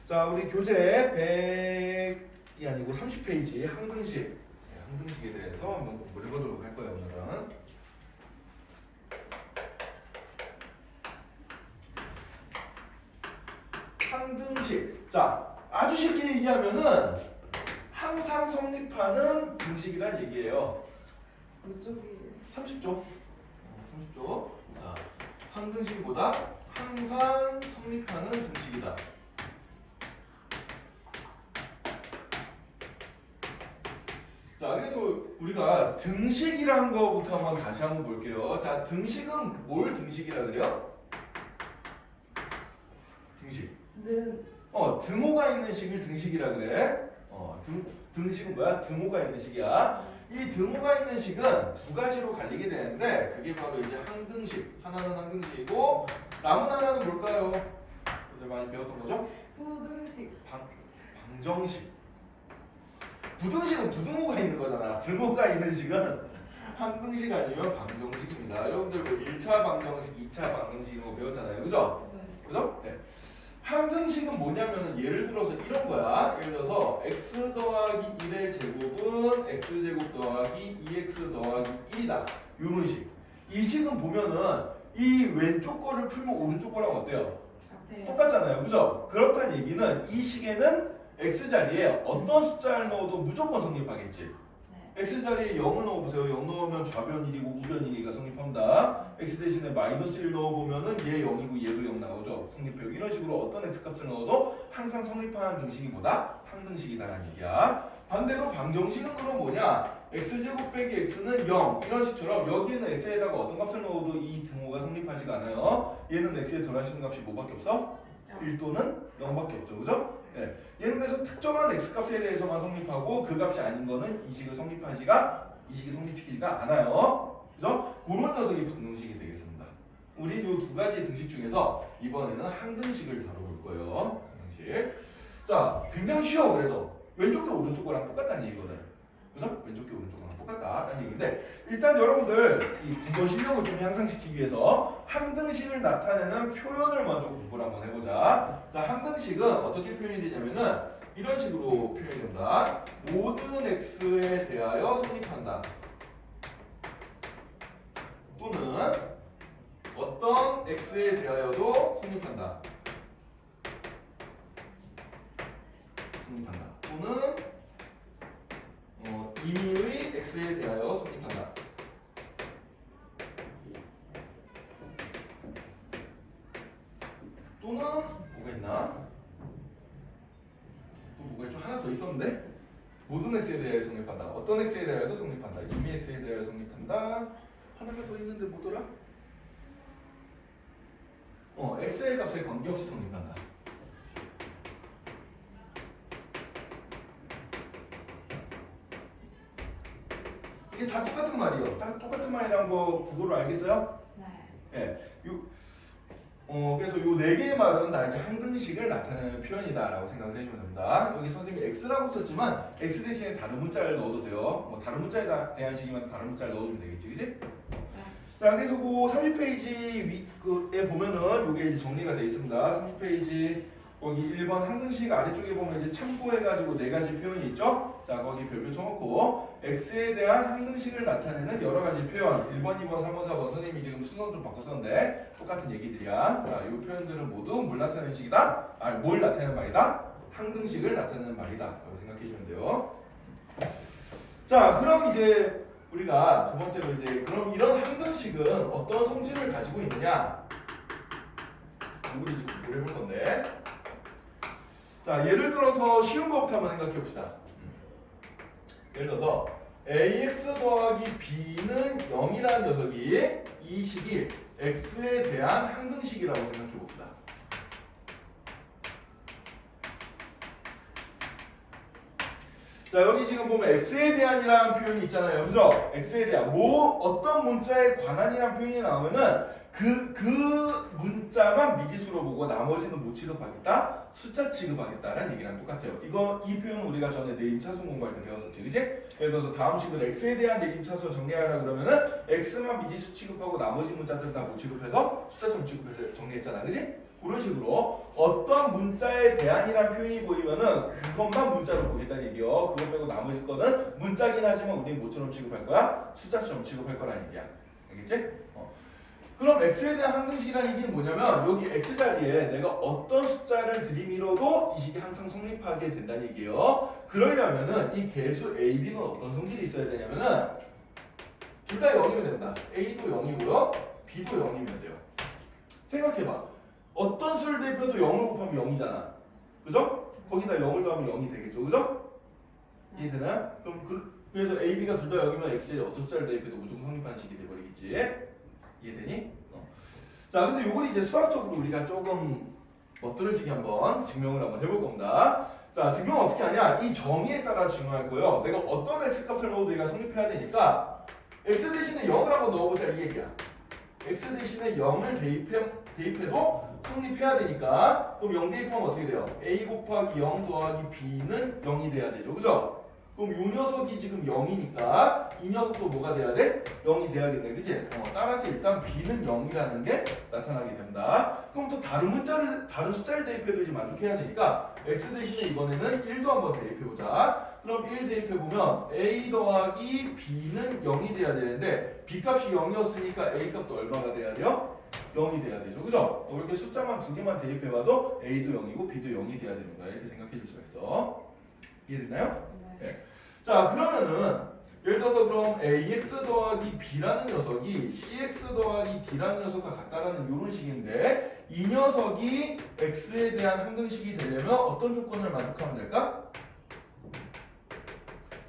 자, 우리 교재 100이 아니고 30페이지 항등식. 항등식에 대해서 한번 공부를 해보도록 할 거예요, 오늘은. 항등식. 자, 아주 쉽게 얘기하면은 항상 성립하는 등식이란 얘기예요. 몇 쪽이에요? 30조. 30조. 자, 항등식보다 항상 성립하는 등식이다. 자, 그래서 우리가 등식이란 거부터 한번 다시 한번 볼게요. 자, 등식은 뭘 등식이라 그래요? 등식. 등호가 있는 식을 등식이라 그래. 등식은 뭐야? 등호가 있는 식이야. 이 등호가 있는 식은 두 가지로 갈리게 되는데 그게 바로 이제 항등식. 하나는 항등식이고 남은 하나는 뭘까요? 오늘 많이 배웠던 거죠? 부등식. 방정식. 부등식은 부등호가 있는 거잖아. 등호가 있는 식은 항등식 아니면 방정식입니다. 여러분들 뭐 1차 방정식, 2차 방정식 이런 거 배웠잖아요. 그죠? 네. 그죠? 네. 항등식은 뭐냐면은 예를 들어서 이런 거야. 예를 들어서 x 더하기 1의 제곱은 x제곱 더하기 2x 더하기 1이다. 요런 식. 이 식은 보면은 이 왼쪽 거를 풀면 오른쪽 거랑 어때요? 같아요. 똑같잖아요. 그죠? 그렇다는 얘기는 이 식에는 x자리에 어떤 숫자를 넣어도 무조건 성립하겠지. 네. x자리에 0을 넣어보세요. 0 넣으면 좌변 1이고 우변 1이가 성립합니다. x 대신에 마이너스 1 넣어보면은 얘 0이고 얘도 0 나오죠. 성립해요. 이런 식으로 어떤 x값을 넣어도 항상 성립하는 등식이 뭐다? 항등식이다라는 얘기야. 반대로 방정식은 그럼 뭐냐? x제곱 빼기 x는 0 이런 식처럼 여기에는 x에다가 어떤 값을 넣어도 이 등호가 성립하지가 않아요. 얘는 x에 들어가시는 값이 뭐밖에 없어? 1 또는 0밖에 없죠. 그죠? 네. 얘는 그래서 특정한 x값에 대해서만 성립하고 그 값이 아닌 거는 이 식을 성립시키지가 않아요. 그죠? 그런 녀석이 방정식이 되겠습니다. 우린 이 두 가지 등식 중에서 이번에는 항등식을 다뤄볼 거예요. 항등식. 자, 굉장히 쉬워. 그래서 왼쪽 게 오른쪽 거랑 똑같다는 얘기거든. 그죠? 왼쪽 게 오른쪽 거랑 똑같다라는 얘기인데 일단 여러분들 이 국어 실력을 좀 향상시키기 위해서 항등식을 나타내는 표현을 먼저 공부를 한번 해보자. 자, 항등식은 어떻게 표현이 되냐면은 이런 식으로 표현이 된다. 모든 x에 대하여 성립한다. 또는 어떤 x에 대하여도 성립한다. 또는 임의의 x에 대하여 성립한다. 또는 뭐가 있나? 또 뭐가 있죠? 하나 더 있었는데? 모든 x에 대하여 성립한다. 어떤 x에 대하여도 성립한다. 임의 x에 대하여 성립한다. 하나가 더 있는데 뭐더라? x의 값에 관계없이 성립한다. 이게 다 똑같은 말이에요. 다 똑같은 말이란 거 국어로 알겠어요? 네. 그래서 요 네 개의 말은 다 이제 항등식을 나타내는 표현이다라고 생각을 해주면 됩니다. 여기 선생님이 x라고 썼지만 x 대신에 다른 문자를 넣어도 돼요. 뭐 다른 문자에 대한 식이면 다른 문자를 넣어주면 되겠지, 그지? 자, 그래서 그 30페이지에 보면은 요게 이제 정리가 되어 있습니다. 30페이지 거기 1번 항등식 아래쪽에 보면 이제 참고해가지고 네 가지 표현이 있죠? 자, 거기 별표 쳐놓고 x에 대한 항등식을 나타내는 여러 가지 표현 1번, 2번, 3번, 4번 선생님이 지금 순서 좀 바꿨었는데 똑같은 얘기들이야. 자, 이 표현들은 모두 뭘 나타내는 식이다? 뭘 나타내는 말이다? 항등식을 나타내는 말이다 라고 생각해 주면 돼요. 자, 그럼 이제 우리가 두 번째로 이제 그럼 이런 항등식은 어떤 성질을 가지고 있느냐? 이걸 이제 공부를 해볼 건데 자, 예를 들어서 쉬운 것부터 한번 생각해 봅시다. 예를 들어서 ax 더하기 b는 0이라는 녀석이 이 식이 x에 대한 항등식이라고 생각해 봅시다. 자, 여기 지금 보면 x에 대한이라는 표현이 있잖아요. 그죠? x에 대한 어떤 문자에 관한이라는 표현이 나오면은 그 문자만 미지수로 보고 나머지는 뭐 취급하겠다? 숫자 취급하겠다라는 얘기랑 똑같아요. 이 표현은 우리가 전에 내림차순 공부할 때 배웠었지, 그지? 예를 들어서 다음 식을 x에 대한 내림차순을 정리하라 그러면은 x만 미지수 취급하고 나머지 문자들은 다 뭐 취급해서 숫자처럼 취급해서 정리했잖아, 그지? 그런 식으로 어떤 문자에 대한이란 표현이 보이면은 그것만 문자로 보겠다는 얘기요. 그거 빼고 나머지 거는 문자긴 하지만 우리는 뭐처럼 취급할 거야? 숫자처럼 취급할 거라는 얘기야. 알겠지? 그럼 x에 대한 항등식이라는 얘기는 뭐냐면 여기 x 자리에 내가 어떤 숫자를 들이밀어도 이 식이 항상 성립하게 된다는 얘기예요. 그러려면은 이 개수 a, b는 어떤 성질이 있어야 되냐면은 둘 다 0이면 된다. a도 0이고요. b도 0이면 돼요. 생각해봐. 어떤 수를 대입해도 0을 곱하면 0이잖아. 그죠? 거기다 0을 더하면 0이 되겠죠. 그죠? 이해되나요? 그럼 그래서 a, b가 둘 다 0이면 x에 어떤 숫자를 대입해도 무조건 성립하는 식이 돼버리겠지. 이해되니? 자, 근데 요걸 이제 수학적으로 우리가 조금 멋들어지게 한번 증명을 한번 해볼 겁니다. 자, 증명은 어떻게 하냐? 이 정의에 따라 증명할 거예요. 내가 어떤 x 값을 넣어도 얘가 성립해야 되니까 x 대신에 0을 한번 넣어보자 이 얘기야. x 대신에 0을 대입해도 성립해야 되니까 그럼 0 대입하면 어떻게 돼요? a 곱하기 0 더하기 b는 0이 돼야 되죠. 그죠? 그럼 이 녀석이 지금 0이니까 이 녀석도 뭐가 돼야 돼? 0이 돼야겠네. 그치? 따라서 일단 b는 0이라는 게 나타나게 된다. 그럼 또 다른 숫자를 대입해도 이제 만족해야 되니까 x 대신에 이번에는 1도 한번 대입해보자. 그럼 1 대입해보면 a 더하기 b는 0이 돼야 되는데 b 값이 0이었으니까 a 값도 얼마가 돼야 돼요? 0이 돼야 되죠. 그죠? 이렇게 숫자만 두 개만 대입해봐도 a도 0이고 b도 0이 돼야 되는 거야. 이렇게 생각해 줄 수가 있어. 이해됐나요? 네. 자, 그러면은 예를 들어서 그럼 ax 더하기 b라는 녀석이 cx 더하기 d라는 녀석과 같다라는 이런 식인데 이 녀석이 x에 대한 항등식이 되려면 어떤 조건을 만족하면 될까?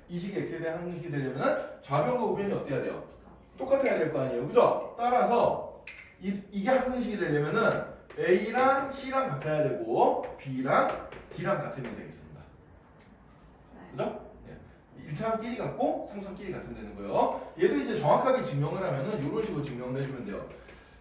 이 식이 x에 대한 항등식이 되려면 좌변과 우변이 어때야 돼요? 똑같아야 될 거 아니에요. 그죠? 따라서 이게 항등식이 되려면은 a랑 c랑 같아야 되고 b랑 d랑 같으면 되겠습니다. 그죠? 1차항끼리 같고 상수항끼리 같으면 되는 거예요. 얘도 이제 정확하게 증명을 하면은 이런 식으로 증명을 해주면 돼요.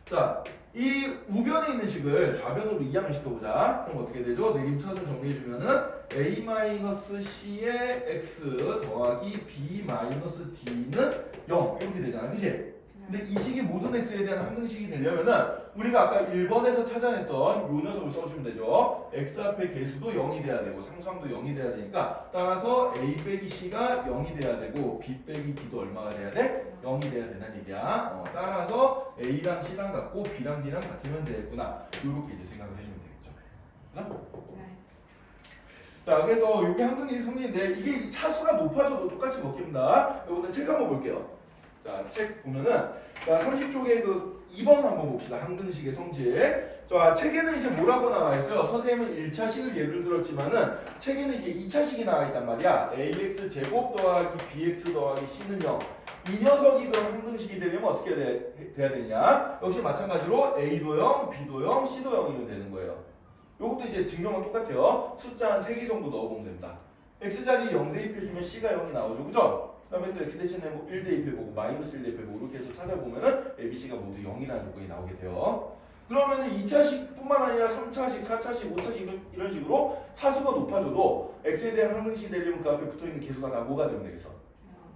자, 이 우변에 있는 식을 좌변으로 이항을 시켜보자. 그럼 어떻게 되죠? 내림차순 정리해주면은 a-c의 x 더하기 b-d는 0 이렇게 되잖아. 그치? 근데 이 식이 모든 x에 대한 항등식이 되려면은 우리가 아까 1번에서 찾아냈던 요 녀석을 써주면 되죠. x 앞에 개수도 0이 돼야 되고 상수항도 0이 돼야 되니까 따라서 a 빼기 c가 0이 돼야 되고 b 빼기 d도 얼마가 돼야 돼? 0이 돼야 된다는 얘기야. 따라서 a랑 c랑 같고 b랑 d랑 같으면 되겠구나. 이렇게 이제 생각을 해주면 되겠죠. 그죠? 자, 그래서 이게 항등식 성질인데 이게 이제 차수가 높아져도 똑같이 먹힙니다. 이번에 책 한번 볼게요. 자, 책 보면은 자 30쪽에 그 2번 한번 봅시다. 항등식의 성질. 자, 책에는 이제 뭐라고 나와 있어요? 선생님은 1차식을 예를 들었지만은 책에는 이제 2차식이 나와 있단 말이야. ax 제곱 더하기 bx 더하기 c는 0. 이 녀석이 그럼 항등식이 되려면 어떻게 돼야 되냐? 역시 마찬가지로 a도 0, b도 0, c도 0이면 되는 거예요. 요것도 이제 증명은 똑같아요. 숫자 한 3개 정도 넣어보면 됩니다. x자리에 0 대입해주면 c가 0이 나오죠. 그죠? 그 다음에 또 x 대신에 뭐 1 대입해보고 마이너스 1 대입해보고 이렇게 해서 찾아보면은 a, b, c가 모두 0이라는 조건이 나오게 돼요. 그러면은 2차식 뿐만 아니라 3차식, 4차식, 5차식 이런 식으로 차수가 높아져도 x에 대한 항등식이 되려면 그 앞에 붙어있는 개수가 다 뭐가 되면 되겠어?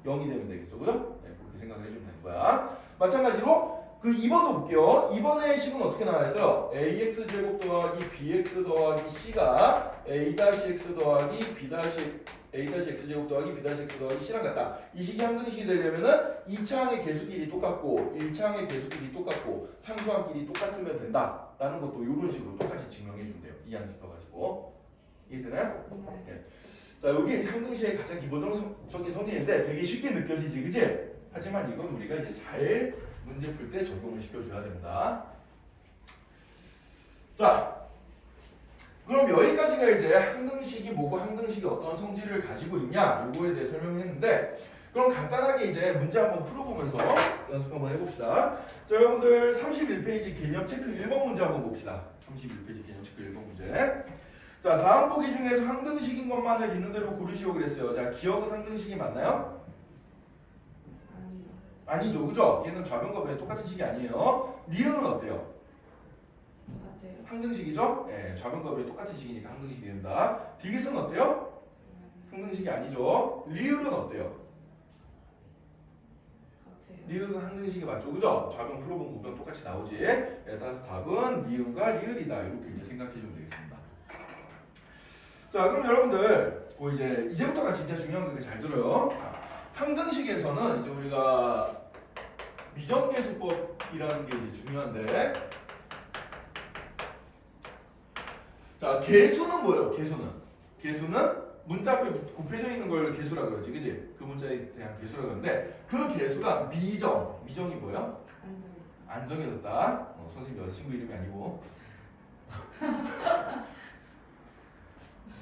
0이 되면 되겠죠. 그죠? 네, 그렇게 생각을 해주면 되는 거야. 마찬가지로 그 2번도 볼게요. 2번의 식은 어떻게 나와 있어요? ax 제곱 더하기 bx 더하기 c가 a-x 더하기 a-x 제곱 더하기 b-x 더하기 c랑 같다. 이 식이 항등식이 되려면은 2차항의 개수끼리 똑같고 1차항의 개수끼리 똑같고 상수항끼리 똑같으면 된다. 라는 것도 이런 식으로 똑같이 증명해 주면 돼요. 이항시켜가지고. 이해되나요? 네. 자, 여기 이제 항등식의 가장 기본적인 성질인데 되게 쉽게 느껴지지, 그치? 하지만 이건 우리가 이제 잘 문제 풀 때 적용을 시켜줘야 됩니다. 자, 그럼 여기까지가 이제 항등식이 뭐고 항등식이 어떤 성질을 가지고 있냐 요거에 대해 설명을 했는데 그럼 간단하게 이제 문제 한번 풀어보면서 연습 한번 해봅시다. 자, 여러분들 31페이지 개념 체크 1번 문제 한번 봅시다. 31페이지 개념 체크 1번 문제. 자, 다음 보기 중에서 항등식인 것만을 있는 대로 고르시오 그랬어요. 자, 기억은 항등식이 맞나요? 아니죠, 그죠? 얘는 좌변과 우변 똑같은 식이 아니에요. 니은은 어때요? 항등식이죠? 예, 좌변과 우변 똑같은 식이니까 항등식이 된다. 디귿은 어때요? 항등식이 아니죠. 리을은 어때요? 리을은 항등식이 맞죠, 그죠? 좌변 풀어본 우변 똑같이 나오지. 따라서 답은 니은과 리을이다. 이렇게 이제 생각해주면 되겠습니다. 자, 그럼 여러분들 뭐 이제부터가 진짜 중요한 거니까 잘 들어요. 자, 항등식에서는 이제 우리가 미정계수법이라는 게 이제 중요한데, 자, 개수는 뭐예요? 개수는 문자 앞에 곱해져 있는 걸 개수라 그러지, 그지? 그 문자에 대한 개수라 그러는데 그 개수가 미정이 뭐예요? 안정해졌다. 선생님 여자친구 이름이 아니고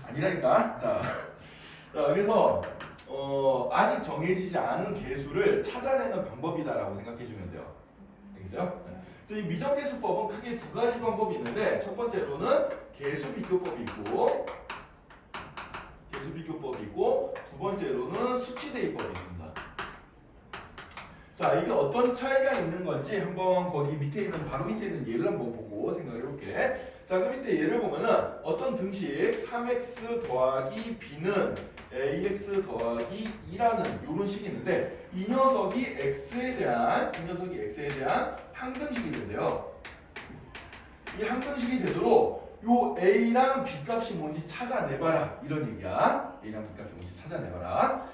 아니라니까. 자, 그래서 아직 정해지지 않은 개수를 찾아내는 방법이다라고 생각해주면 돼요. 알겠어요? 그래서 이 미정계수법은 크게 두 가지 방법이 있는데, 첫 번째로는 개수비교법이 있고, 두 번째로는 수치대입법이 있습니다. 자, 이게 어떤 차이가 있는 건지 한번 거기 밑에 있는 바로 밑에 있는 예를 한번 보고 생각을 해볼게. 자, 그 밑에 예를 보면은 어떤 등식 3x 더하기 b는 ax 더하기 2라는 이런 식이 있는데, 이 녀석이 x에 대한 항등식이 된대요. 이 항등식이 되도록 요 a랑 b 값이 뭔지 찾아내봐라, 이런 얘기야. a랑 b 값이 뭔지 찾아내봐라.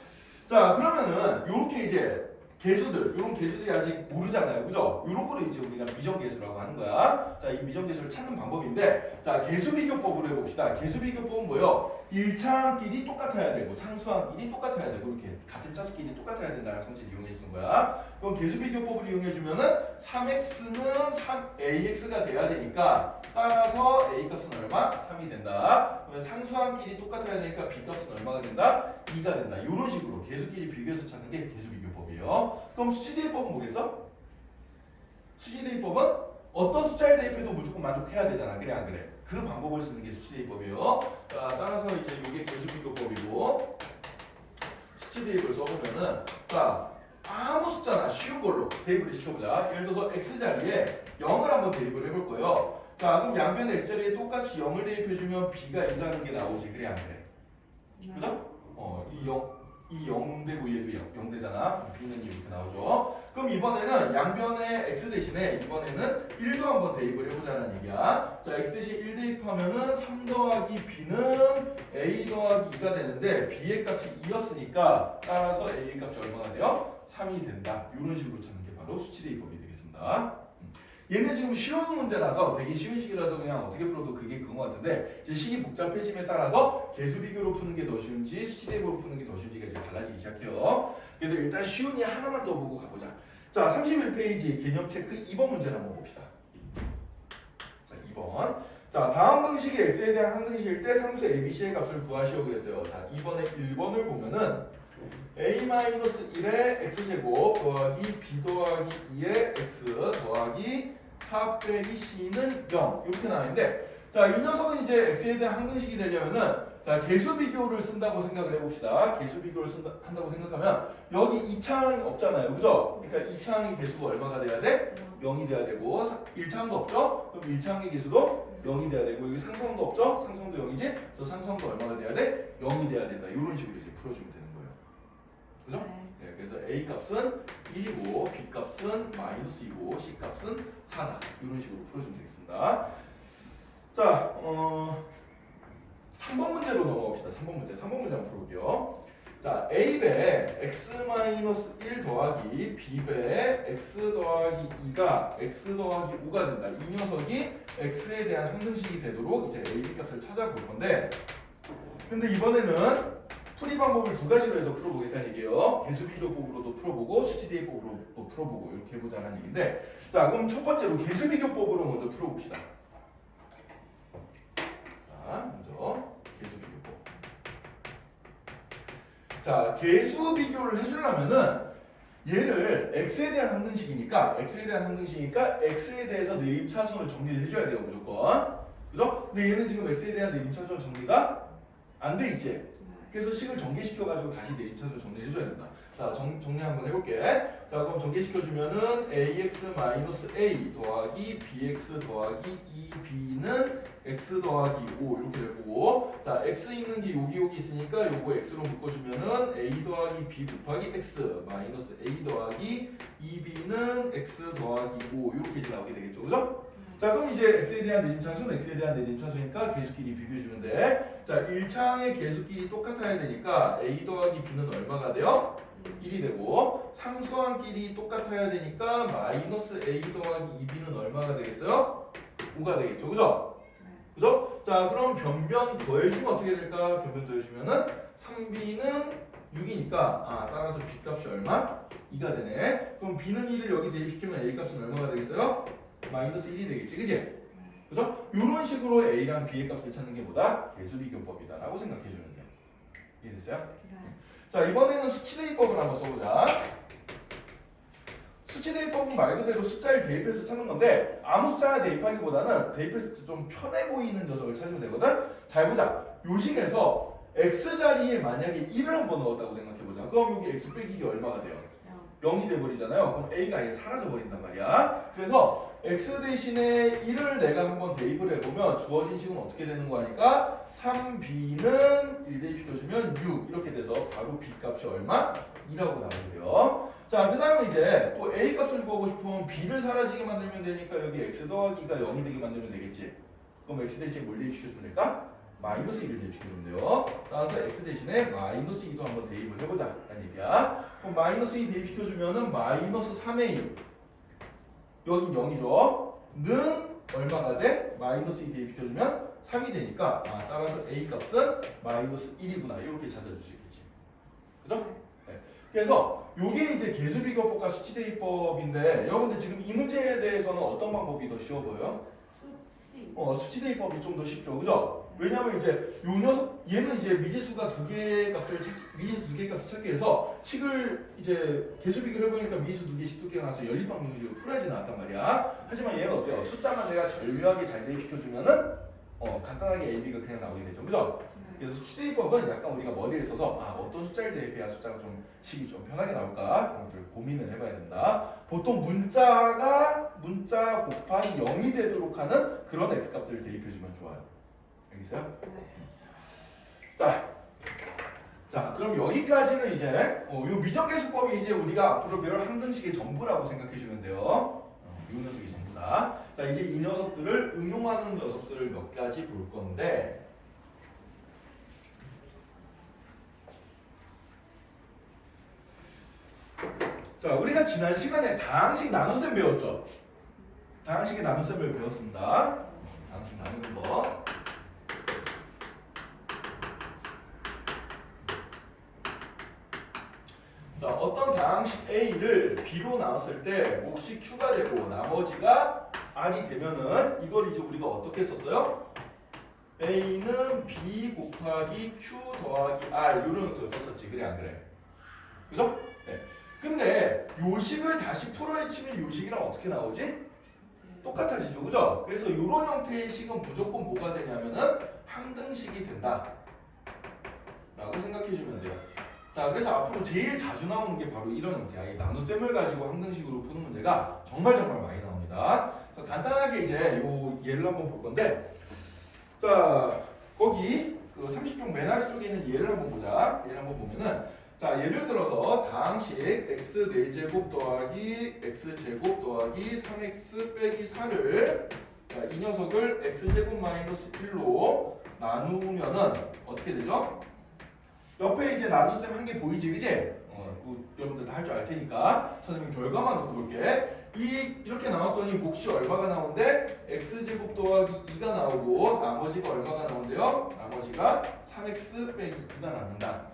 자, 그러면은 요렇게 이제 이런 개수들이 아직 모르잖아요, 그죠? 이런 거를 이제 우리가 미정계수라고 하는 거야. 자, 이 미정계수를 찾는 방법인데, 자, 개수비교법으로 해봅시다. 개수비교법은 뭐예요? 일차항끼리 똑같아야 되고 상수항끼리 똑같아야 되고 이렇게 같은 차수끼리 똑같아야 된다는 성질을 이용해 주는 거야. 그럼 개수비교법을 이용해 주면은 3x는 3ax가 돼야 되니까 따라서 a 값은 얼마? 3이 된다. 그러면 상수항끼리 똑같아야 되니까 b 값은 얼마가 된다? 2가 된다. 이런 식으로 개수끼리 비교해서 찾는 게 개수비교법이에요. 그럼 수치대입법은 뭐겠어? 수치대입법은 어떤 숫자를 대입해도 무조건 만족해야 되잖아. 그래 안 그래? 그 방법을 쓰는 게 수치대입법이에요. 자, 따라서 이제 이게 개수비교법이고, 수치대입을 써보면은, 자, 아무 숫자나 쉬운 걸로 대입을 시켜보자. 예를 들어서 x자리에 0을 한번 대입을 해볼 거예요. 자, 그럼 양변 x자리에 똑같이 0을 대입해주면 b가 1라는 게 나오지. 그래 안 그래? 그죠? 이 0되고 얘도 0 되잖아. b는 이렇게 나오죠. 그럼 이번에는 양변의 x 대신에 이번에는 1도 한번 대입을 해보자는 얘기야. 자, x 대신 1 대입하면은 3 더하기 b는 a 더하기 2가 되는데 b의 값이 2였으니까 따라서 a 값이 얼마가 돼요? 3이 된다. 이런 식으로 찾는 게 바로 수치대입법이 되겠습니다. 얘는 지금 쉬운 문제라서 되게 쉬운 식이라서 그냥 어떻게 풀어도 그게 그거 같은데, 이제 식이 복잡해짐에 따라서 개수비교로 푸는 게 더 쉬운지 수치대입으로 푸는 게 더 쉬운지가 이제 달라지기 시작해요. 그래도 일단 쉬운 예 하나만 더 보고 가보자. 자, 31페이지 개념 체크 2번 문제를 한번 봅시다. 자, 2번. 자, 다음 등식이 x에 대한 항등식일 때 상수 abc의 값을 구하시오 그랬어요. 자, 2번에 1번을 보면은 a-1의 x제곱 더하기 b 더하기 2의 x 더하기 4 빼기 c는 0 이렇게 나와있는데, 자, 이 녀석은 이제 x에 대한 항등식이 되려면은, 자, 개수비교를 쓴다고 생각을 해봅시다. 개수비교를 한다고 생각하면 여기 2차항이 없잖아요, 그죠? 그러니까 2차항의 개수가 얼마가 돼야 돼? 0이 돼야 되고, 1차항도 없죠? 그럼 1차항의 개수도 0이 돼야 되고, 여기 상수항도 없죠? 상수항도 0이지? 그래서 상수항도 얼마가 돼야 돼? 0이 돼야 된다. 이런 식으로 이제 풀어주면 되는 거예요. 그죠? 네, 그래서 a 값은 1이고 b 값은 -2고 c 값은 4다. 이런 식으로 풀어주면 되겠습니다. 자, 3번 문제로 넘어갑시다. 3번 문제 한번 풀어볼게요. 자, a배 x-1 더하기 b배 x 더하기 2가 x 더하기 5가 된다. 이 녀석이 x에 대한 상등식이 되도록 이제 a, b 값을 찾아볼 건데, 근데 이번에는 풀이 방법을 두 가지로 해서 풀어보겠다는 얘기예요. 개수비교법으로도 풀어보고 수치대입법으로도 풀어보고 이렇게 해보자는 얘기인데, 자, 그럼 첫 번째로 개수비교법으로 먼저 풀어봅시다. 자, 먼저 개수비교법. 자, 개수비교를 해주려면은 얘를 x에 대한 항등식이니까 x에 대해서 내림차순을 정리를 해줘야 돼요, 무조건. 그죠? 근데 얘는 지금 x에 대한 내림차순 정리가 안 돼 있지? 그래서 식을 전개시켜가지고 다시 내림차순 정리해줘야 된다. 자, 정리 한번 해볼게. 자, 그럼 전개시켜주면은 ax-a 더하기 bx 더하기 2b는 x 더하기 5 이렇게 될 거고, 자, 자, x 있는 게 여기 있으니까 요거 x로 묶어주면은 a 더하기 b 곱하기 x 마이너스 a 더하기 2b는 x 더하기 5 이렇게 이제 나오게 되겠죠, 그죠? 자, 그럼 이제 x에 대한 내림차수는 x에 대한 내림차수니까 계수끼리 비교해주면 돼. 자, 1창의 계수끼리 똑같아야 되니까 a 더하기 b는 얼마가 돼요? 1이 되고 상수항끼리 똑같아야 되니까 마이너스 a 더하기 2b는 얼마가 되겠어요? 5가 되겠죠, 그죠? 그죠? 자, 그럼 변변 더해주면 어떻게 될까? 변변 더해주면은 3b는 6이니까 따라서 b 값이 얼마? 2가 되네. 그럼 b는 1을 여기 대입시키면 a 값은 얼마가 되겠어요? 마이너스 1이 되겠지, 그지? 그죠? 이런 식으로 a랑 b의 값을 찾는 게 뭐다? 계수비교법이다라고 생각해주면 돼요. 이해됐어요? 자, 이번에는 수치대입법을 한번 써보자. 수치대입법은 말 그대로 숫자를 대입해서 찾는 건데 아무 숫자나 대입하기보다는 대입했을 때 좀 편해 보이는 녀석을 찾으면 되거든. 잘 보자. 요식에서 x자리에 만약에 1을 한번 넣었다고 생각해보자. 그럼 여기 x 빼기 1이 얼마가 돼요? 0이 돼버리잖아요. 그럼 a가 아예 사라져버린단 말이야. 그래서 x 대신에 1을 내가 한번 대입을 해보면 주어진 식은 어떻게 되는 거 하니까 3b는 1 대입시켜주면 6 이렇게 돼서 바로 b 값이 얼마? 2라고 나오고요. 자, 그 다음에 이제 또 a 값을 구하고 싶으면 b를 사라지게 만들면 되니까 여기 x 더하기가 0이 되게 만들면 되겠지. 그럼 x 대신에 뭘 대입시켜주면 될까? 마이너스 1을 대입시켜주면 돼요. 따라서 x 대신에 마이너스 2도 한번 대입을 해보자 라는 얘기야. 그럼 마이너스 2 대입시켜주면은 마이너스 3의 1 여긴 0이죠. 는 얼마가 돼? 마이너스 2 대입시켜주면 3이 되니까 따라서 a 값은 마이너스 1이구나 이렇게 찾아줄 수 있겠지. 그죠? 네. 그래서 요게 이제 계수비교법과 수치대입법인데 여러분들 지금 이 문제에 대해서는 어떤 방법이 더 쉬워 보여요? 수치. 수치대입법이 좀 더 쉽죠, 그죠? 왜냐면 이제 요 녀석 얘는 이제 미지수가 두 개의 값을 미지수 두 개의 값을 찾기 위해서 식을 이제 계수비교를 해보니까 미지수 두 개씩 두께가 나서 연립방 정식으로 풀어야지 나왔단 말이야. 하지만 얘는 어때요? 숫자만 내가 절묘하게 잘 대입시켜주면은 간단하게 a, b가 그냥 나오게 되죠, 그죠? 그래서 수치대입법은 약간 우리가 머리를 써서 어떤 숫자를 대입해야 숫자가 좀 식이 좀 편하게 나올까 그런 것들 고민을 해봐야 된다. 보통 문자 곱하기 0이 되도록 하는 그런 x값들을 대입해주면 좋아요. 알겠어요? 자, 그럼 여기까지는 이제 요 미정계수법이 이제 우리가 앞으로 배울 항등식의 전부라고 생각해주면 돼요. 이 녀석이 전부다. 자, 이제 이 녀석들을 응용하는 녀석들을 몇 가지 볼 건데. 자, 우리가 지난 시간에 다항식 나눗셈 배웠죠? 다항식의 나눗셈을 배웠습니다. 다항식 나누는 거. 자, 어떤 다항식 A를 B로 나눴을 때 몫이 Q가 되고 나머지가 R이 되면은 이걸 이제 우리가 어떻게 썼어요? A는 B 곱하기 Q 더하기 R 이런 형태로 썼었지. 그래 안 그래? 그죠? 네. 근데 요식을 다시 풀어헤치면 요식이랑 어떻게 나오지? 똑같아지죠, 그죠? 그래서 이런 형태의 식은 무조건 뭐가 되냐면은 항등식이 된다 라고 생각해주면 돼요. 자, 그래서 앞으로 제일 자주 나오는 게 바로 이런 형태야. 이 나눗셈을 가지고 항등식으로 푸는 문제가 정말 많이 나옵니다. 자, 간단하게 이제 요 예를 한번 볼 건데, 자, 거기 그 30쪽 맨 아래 쪽에 있는 예를 한번 보자. 예를 한번 보면은, 자, 예를 들어서 다항식 x 4제곱 더하기 x제곱 더하기 3x 빼기 4를 자, 이 녀석을 x제곱 마이너스 1로 나누면은 어떻게 되죠? 옆에 이제 나눗셈 한 개 보이지, 그지? 여러분들 다 할 줄 알 테니까 선생님 결과만 놓고 볼게. 이렇게 나눴더니 몫이 얼마가 나오는데 x제곱 더하기 2가 나오고 나머지가 얼마가 나온대요? 나머지가 3x 빼기 2가 나온다.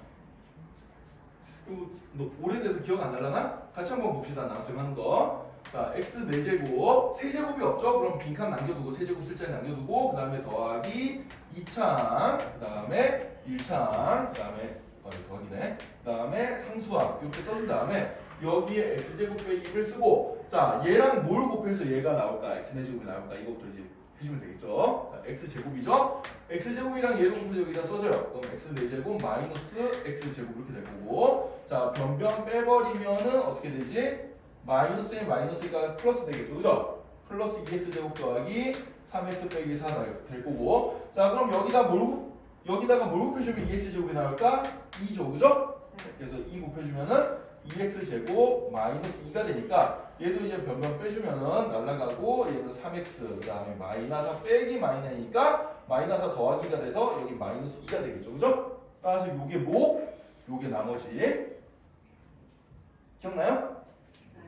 너 오래돼서 기억 안 날라나? 같이 한번 봅시다. 나눗셈 하는 거. 자, x 4제곱, 세제곱이 없죠? 그럼 빈칸 남겨두고 세제곱 쓸 자리 남겨두고 그 다음에 더하기 2창, 그 다음에 1창, 그 다음에 더하기네. 그 다음에 상수항 이렇게 써준 다음에 여기에 x제곱 빼기 1을 쓰고 자, 얘랑 뭘 곱해서 얘가 나올까? x 4제곱이 나올까? 이것부터 이제 해주면 되겠죠? 자, x제곱이죠? x제곱이랑 얘를 곱해서 여기다 써줘요. 그럼 x 4제곱 마이너스 x제곱 이렇게 될 거고 자, 변변 빼버리면은 어떻게 되지? 마이너스에 마이너스가 플러스 되겠죠, 그죠? 플러스 2x제곱 더하기 3x 빼기 4 될 거고 자, 그럼 여기다 뭘 여기다가 뭘 곱해주면 2x제곱이 나올까? 2죠, 그죠? 네. 그래서 2 곱해주면은 2x제곱 마이너스 2가 되니까 얘도 이제 변변 빼주면은 날라가고 얘는 3x 그 다음에 마이너스 빼기 마이너스니까 마이너스 더하기가 돼서 여기 마이너스 2가 되겠죠, 그죠? 따라서 요게 뭐? 요게 나머지. 기억나요?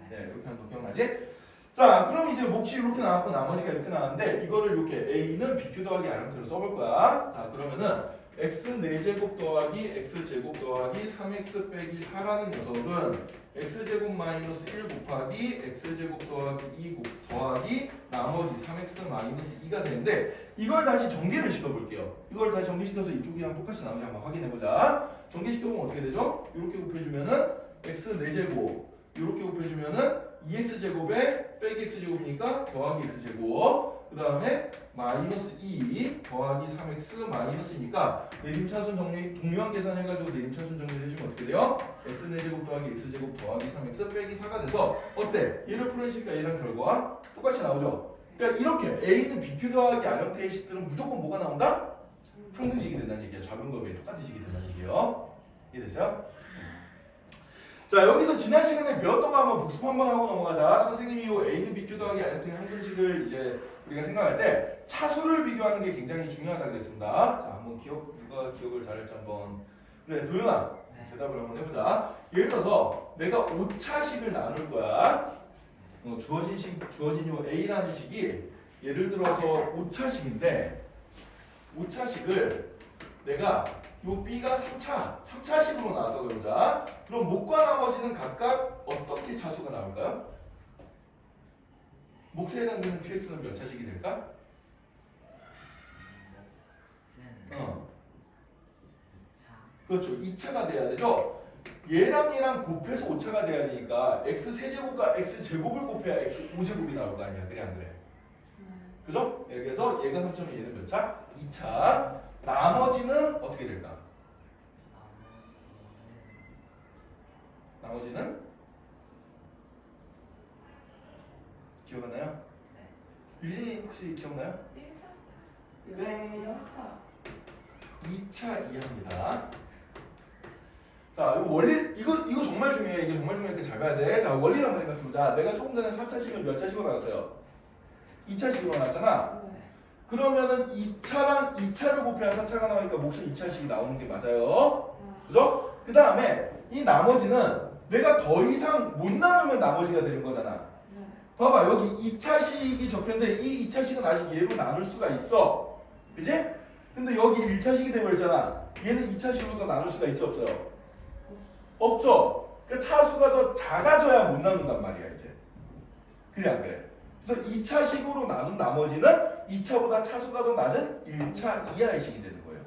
네. 네, 이렇게 하면 더 기억나지? 자, 그럼 이제 몫이 이렇게 나왔고 나머지가 이렇게 나왔는데 이거를 이렇게 a는 bq 더하기 r형태로 써볼 거야. 자, 그러면은 x 4제곱 더하기 x제곱 더하기 3x 빼기 4라는 녀석은 x제곱 마이너스 1 곱하기 x제곱 더하기 2 더하기 나머지 3x 마이너스 2가 되는데 이걸 다시 전개를 시켜볼게요. 이걸 다시 전개시켜서 이쪽이랑 똑같이 나오는지 한번 확인해보자. 전개시켜보면 어떻게 되죠? 이렇게 곱해주면은 x 4제곱 이렇게 곱해주면은 2x제곱에 빼기 x제곱이니까 더하기 x제곱 그 다음에 마이너스 2 더하기 3x 마이너스니까 내림차순 정리 동요한 계산해가지고 내림차순 정리를 해주면 어떻게 돼요? x 4제곱 더하기 x제곱 더하기 3x 빼기 4가 돼서 어때? 얘를 풀으니까 얘랑 결과가 똑같이 나오죠? 그러니까 이렇게 a는 bq 더하기 r형태의 식들은 무조건 뭐가 나온다? 항등식이 된다는 얘기야. 작은 거 외에 똑같은 식이 된다는 얘기예요. 이해되세요? 자, 여기서 지난 시간에 배웠던 거 한번 복습 한번 하고 넘어가자. 선생님이 이 a는 bq 더하기 r형태의 항등식을 이제 우리가 생각할 때 차수를 비교하는 게 굉장히 중요하다 그랬습니다. 자, 한번 누가 기억을 잘할지 한번. 그래, 도윤아, 대답을 한번 해보자. 예를 들어서 내가 5차식을 나눌 거야. 주어진 요 a라는 식이 예를 들어서 5차식인데 5차식을 내가 요 b가 3차식으로 나왔다고 해보자. 그럼 목과 나머지는 각각 어떻게 차수가 나올까요? 몫에 해당되는 qx는 몇 차식이 될까? 그렇죠. 2차가 돼야 되죠. 얘랑 얘랑 곱해서 5차가 돼야 되니까 x 세제곱과 x 제곱을 곱해야 x 5제곱이 나올 거 아니야. 그래 안 그래? 그죠? 그래서 얘가 3차면 얘는 몇 차? 2차. 나머지는 어떻게 될까? 나머지는 기억 안 나요? 유진이 혹시 기억나요? 1차? 땡. 0차? 2차 이하입니다. 자, 이거 원리 이거 정말 중요해. 이게 정말 중요하니까 잘 봐야 돼. 자, 원리를 한번 생각해보자. 내가 조금 전에 4차식을 몇 차식으로 나눴어요? 2차식으로 나눴잖아. 네. 그러면은 2차랑 2차를 곱해야 4차가 나오니까 몫은 2차식이 나오는 게 맞아요. 그죠? 그 다음에 이 나머지는 내가 더 이상 못 나누면 나머지가 되는 거잖아. 네. 봐봐, 여기 2차식이 적혔는데 이 2차식은 아직 얘로 나눌 수가 있어. 그지? 근데 여기 1차식이 되어버렸잖아. 얘는 2차식으로 더 나눌 수가 있어, 없어요? 없죠? 그러니까 차수가 더 작아져야 못 나눈단 말이야, 이제. 그래, 안 그래? 그래서 2차식으로 나눈 나머지는 2차보다 차수가 더 낮은 1차 이하의 식이 되는 거예요.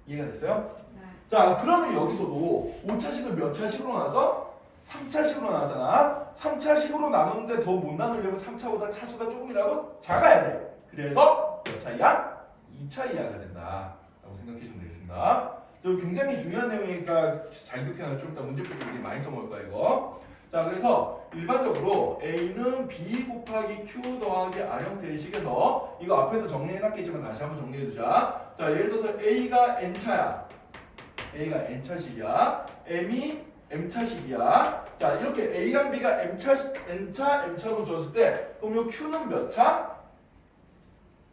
이해가 됐어요? 네. 자, 그러면 여기서도 5차식을 몇 차식으로 나눠서? 3차식으로 나눴잖아. 3차식으로 나누는데 더 못 나누려면 3차보다 차수가 조금이라도 작아야 돼. 그래서 몇 차 이하? 2차 이하가 된다 라고 생각해 주면 되겠습니다. 저 굉장히 중요한 내용이니까 잘 기억해놔요. 좀 이따 문제풀이 우리 많이 써먹을 거야 이거. 자, 그래서 일반적으로 a는 b 곱하기 q 더하기 r 형태의 식에서 이거 앞에도 정리해놨겠지만 다시 한번 정리해주자. 자, 예를 들어서 a가 n차야. a가 n차식이야. m이 m차식이야. 자, 이렇게 a랑 b가 n차로 줬을 때 그럼 요 q는 몇 차?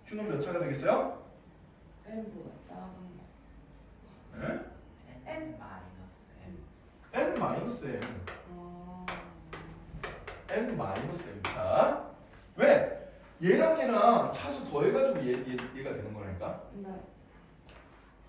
q는 몇 차가 되겠어요? N보다 작은 거. 네? N n-m. 어... n-m차. 왜? 얘랑 얘랑 차수 더해가지고 얘가 되는 거라니까. 네.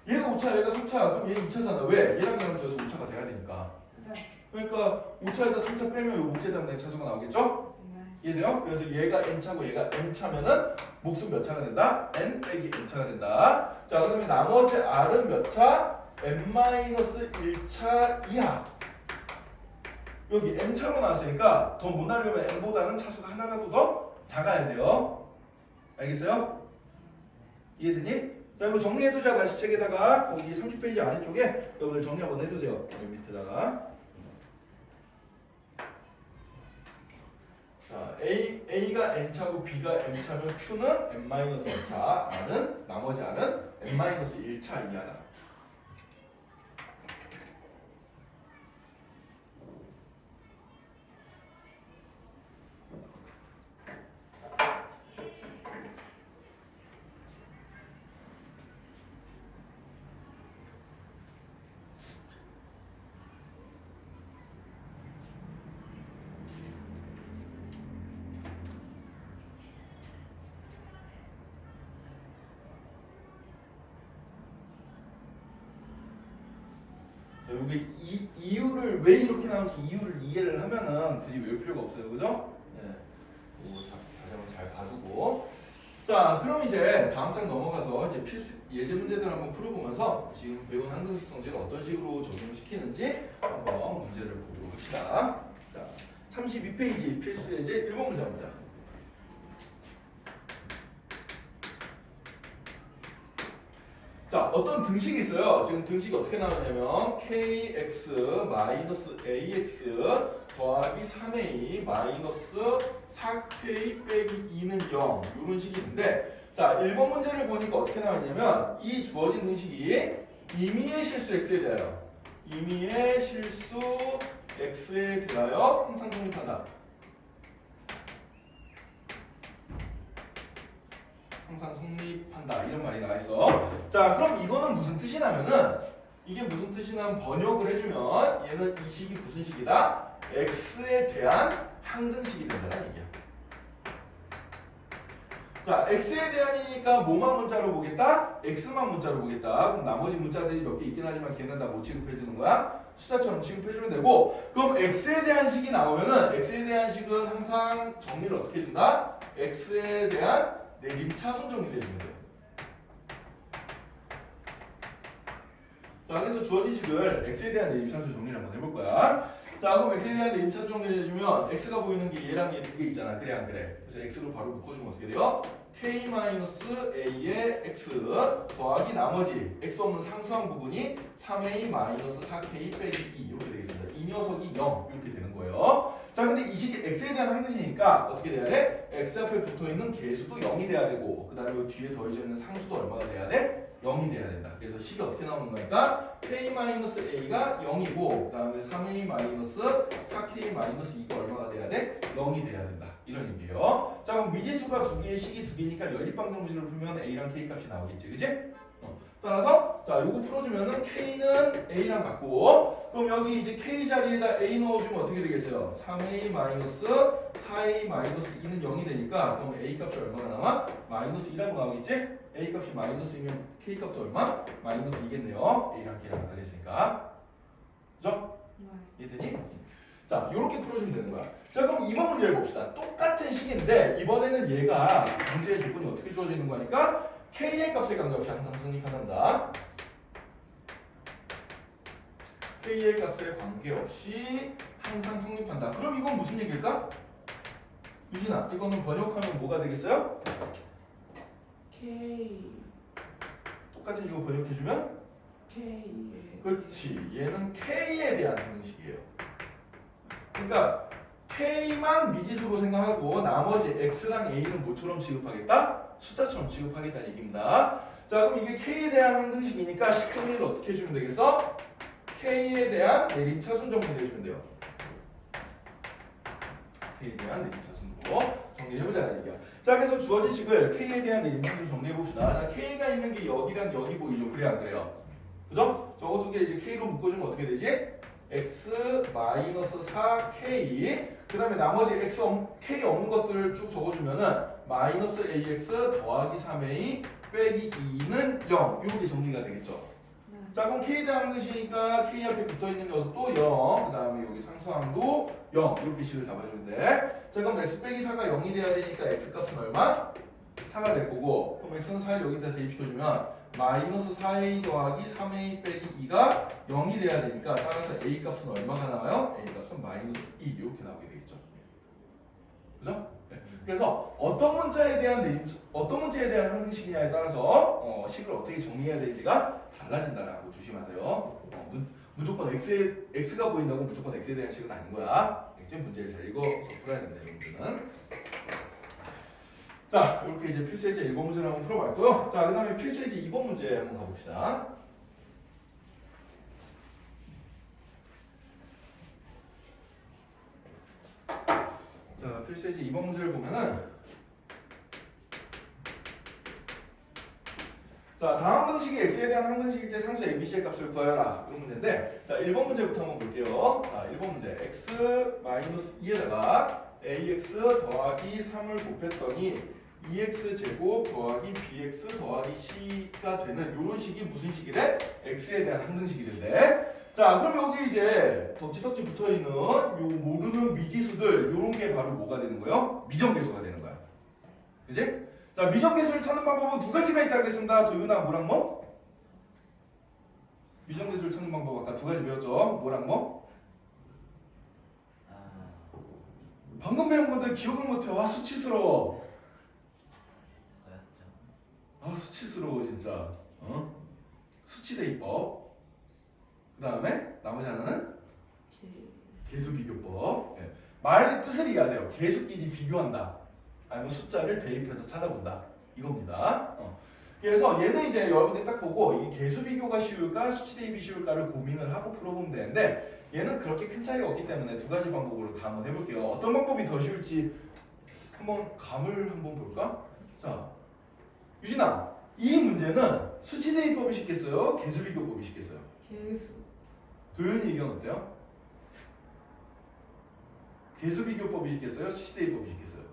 얘가 5차, 얘가 3차. 그럼 얘 2차잖아. 왜? 얘랑 얘랑 더해서 5차가 돼야 되니까. 네. 그러니까 5차에다 3차 빼면 요 몫에 해당되는 차수가 나오겠죠? 네. 이해돼요? 그래서 얘가 n차고 얘가 m차면은 몫은 몇 차가 된다? n 빼기 m차가 된다. 자, 그러면 나머지 r은 몇 차? n-1차 이하. 여기 m차로 나왔으니까 더 못 나누려면 n보다는 차수가 하나라도 더 작아야 돼요. 알겠어요? 이해되니? 자, 이거 정리해두자. 다시 책에다가 거기 30페이지 아래쪽에 여러분들 정리 한번 해두세요. 여기 밑에다가. 자, A가 n차고 B가 m차면 Q는 n-1차, 나머지 R은 n-1차 이하다. 자, 여기 이유를 왜 이렇게 나오는지 이유를 이해를 하면은 굳이 외울 필요가 없어요, 그죠? 예, 이거 다시 한번 잘 봐두고. 자, 그럼 이제 다음 장 넘어가서 이제 필수 예제 문제들 한번 풀어보면서 지금 배운 항등식 성질을 어떤 식으로 적용시키는지 한번 문제를 보도록 합시다. 자, 32페이지 필수 예제 1번 문제 보자. 자, 어떤 등식이 있어요. 지금 등식이 어떻게 나오냐면 kx-ax 더하기 3a 마이너스 4k 빼기 2는 0 이런 식이 있는데, 자, 1번 문제를 보니까 어떻게 나왔냐면 이 주어진 등식이 임의의 실수 x에 대하여 임의의 실수 x에 대하여 항상 성립한다. 항상 성립한다 이런 말이 나와 있어. 자, 그럼 이거는 무슨 뜻이냐면은, 이게 무슨 뜻이냐면 번역을 해주면 얘는 이 식이 무슨 식이다? x에 대한 항등식이 된다는 얘기야. 자, x에 대한이니까 뭐만 문자로 보겠다? x만 문자로 보겠다. 그럼 나머지 문자들이 몇 개 있긴 하지만 걔는 다 못 취급해주는 거야. 숫자처럼 취급해주면 되고, 그럼 x에 대한 식이 나오면은 x에 대한 식은 항상 정리를 어떻게 해준다? x에 대한 내림차순 정리를 해주면 돼요. 자, 그래서 주어진 식을 x에 대한 내림차순 정리를 한번 해볼 거야. 자, 그럼 x에 대한 내림차순 정리를 해주면 x가 보이는 게 얘랑 얘 두 개 있잖아. 그래 안 그래? 그래서 x로 바로 묶어주면 어떻게 돼요? k-a의 x 더하기 나머지 x 없는 상수항 부분이 3a 마이너스 4k 빼기 2 이렇게 되겠습니다. 이 녀석이 0 이렇게 되는 거예요. 자, 근데 이 식이 x에 대한 항등식이니까 어떻게 돼야 돼? x 앞에 붙어있는 개수도 0이 돼야 되고, 그 다음에 뒤에 더해져 있는 상수도 얼마가 돼야 돼? 0이 돼야 된다. 그래서 식이 어떻게 나오는 거니까 k-a가 0이고, 그 다음에 3a-4k-2가 얼마가 돼야 돼? 0이 돼야 된다. 이런 얘기예요. 자, 그럼 미지수가 두 개의 식이 두 개니까 연립방정식을 풀면 a랑 k 값이 나오겠지, 그지? 따라서 자, 요거 풀어주면은 k는 a랑 같고, 그럼 여기 이제 k 자리에다 a 넣어주면 어떻게 되겠어요? 3a 마이너스 4a 마이너스 2는 0이 되니까, 그럼 a 값이 얼마가 나와? 마이너스 2라고 나오겠지? a 값이 마이너스 2면 k 값도 얼마? 마이너스 2겠네요. a랑 k랑 같다 했으니까. 그죠? 네. 이해되니? 자, 요렇게 풀어주면 되는 거야. 자, 그럼 이번 문제를 봅시다. 똑같은 식인데 이번에는 얘가 문제의 조건이 어떻게 주어지는 거니까 k의 값에 관계없이 항상 성립한다. k의 값에 관계없이 항상 성립한다. 그럼 이건 무슨 얘기일까? 유진아, 이거는 번역하면 뭐가 되겠어요? K 똑같은 이거 번역해주면? K의 그렇지. 얘는 k에 대한 항등식이에요. 그러니까 k만 미지수로 생각하고 나머지 x랑 a는 뭐처럼 취급하겠다? 숫자처럼 취급하겠다는 얘기입니다. 자, 그럼 이게 k에 대한 항등식이니까 식 정리를 어떻게 해주면 되겠어? k에 대한 내림차순 정리를 해주면 돼요. k에 대한 내림차순으로 정리해보자는 얘기야. 자, 그래서 주어진 식을 k에 대한 내림차순 정리해봅시다. 자, k가 있는 게 여기랑 여기 보이죠? 그래 안 그래요? 그죠? 저거 두 개 이제 k로 묶어주면 어떻게 되지? x 마이너스 4k, 그 다음에 나머지 k 없는 것들을 쭉 적어주면은 마이너스 ax 더하기 3a 빼기 2는 0 이렇게 정리가 되겠죠. 네. 자, 그럼 k에 대한 항등식이니까 k 앞에 붙어있는 녀석도 0, 그 다음에 여기 상수항도 0 이렇게 식을 잡아주면 돼. 자, 그럼 x 빼기 4가 0이 돼야 되니까 x 값은 얼마? 4가 될 거고, 그럼 x는 4를 여기다 대입시켜주면 마이너스 4a 더하기 3a 빼기 2가 0이 돼야 되니까 따라서 a 값은 얼마가 나와요? a 값은 마이너스 2 이렇게 나오게 되겠죠. 그죠? 네. 그래서 어떤 문자에 대한 항등식이냐에 따라서 식을 어떻게 정리해야 되는지가 달라진다라고 조심하세요. 무조건 x가 보인다고 무조건 x에 대한 식은 아닌 거야. 지금 문제를 잘 읽어서 풀어야 된다, 이 문제는. 자, 이렇게 이제 필수예제 1번 문제를 한번 풀어봤고요. 자, 그 다음에 필수예제 2번 문제 한번 가봅시다. 자, 필수예제 2번 문제를 보면은 자, 다음 공식이 x에 대한 항등식일 때 상수 abc의 값을 구하여라. 이런 문제인데, 자, 1번 문제부터 한번 볼게요. 자, 1번 문제. x 마이너스 2에다가 ax 더하기 3을 곱했더니 2x 제곱 더하기 bx 더하기 c가 되는 이런 식이 무슨 식이래? x에 대한 항등식이된대. 자, 그럼 여기 이제 덕지덕지 붙어있는 요 모르는 미지수들 요런 게 바로 뭐가 되는 거예요? 미정계수가 되는 거야. 그지? 자, 미정계수를 찾는 방법은 두 가지가 있다고 그랬습니다. 도윤아, 뭐랑 뭐? 미정계수를 찾는 방법 아까 두 가지 배웠죠? 뭐랑 뭐? 방금 배운 건데 기억을 못해. 와, 수치스러워. 아, 수치스러워 진짜. 어? 수치대입법. 그 다음에 나머지 하나는 계수비교법. 예. 말의 뜻을 이해하세요. 계수끼리 비교한다. 아니면 숫자를 대입해서 찾아본다. 이겁니다. 그래서 얘는 이제 여러분들이 딱 보고 이게 계수비교가 쉬울까 수치대입이 쉬울까를 고민을 하고 풀어보면 되는데 얘는 그렇게 큰 차이가 없기 때문에 두 가지 방법으로 다 한번 해볼게요. 어떤 방법이 더 쉬울지 한번 감을 한번 볼까? 자, 유진아, 이 문제는 수치대입법이 쉽겠어요? 계수비교법이 쉽겠어요? 계수. 도윤이 의견 어때요? 계수비교법이 쉽겠어요? 수치대입법이 쉽겠어요?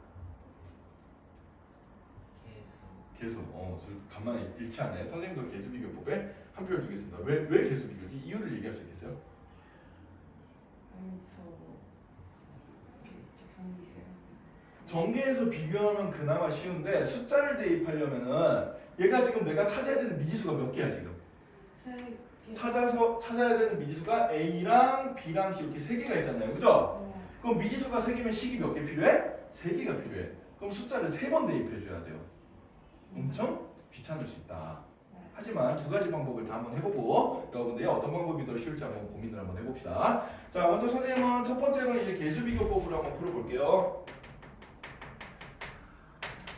계수. 간만에 일치하네. 선생님도 계수비교법에 한 표를 주겠습니다. 왜 계수비교지? 이유를 얘기할 수 있겠어요? 전개해서 비교하면 그나마 쉬운데 숫자를 대입하려면은 얘가 지금 내가 찾아야 되는 미지수가 몇 개야 지금? 3개. 찾아야 되는 미지수가 A랑 B랑 C 이렇게 세 개가 있잖아요, 그죠? 네. 그럼 미지수가 세 개면 식이 몇 개 필요해? 세 개가 필요해. 그럼 숫자를 세 번 대입해 줘야 돼요. 엄청 귀찮을 수 있다. 네. 하지만 두 가지 방법을 다 한번 해보고 여러분들이 어떤 방법이 더 쉬울지 한번 고민을 한번 해봅시다. 자, 먼저 선생님은 첫 번째로 이제 계수비교법으로 한번 풀어볼게요.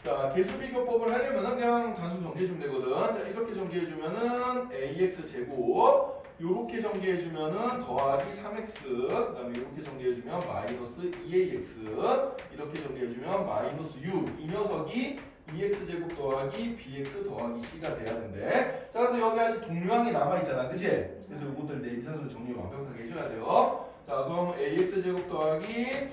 자, 계수비교법을 하려면은 그냥 단순 정리해주면 되거든. 자, 이렇게 정리해주면은 ax 제곱, 요렇게 정리해주면은 더하기 3x, 그 다음에 이렇게 정리해주면 마이너스 2ax, 이렇게 정리해주면 마이너스 6. 이 녀석이 2x 제곱 더하기 bx 더하기 c가 돼야 된대. 자, 근데 여기 아직 동류항이 남아있잖아, 그치? 그래서 요것들 내 임산수 정리 완벽하게 해줘야 돼요. 자, 그럼 ax 제곱 더하기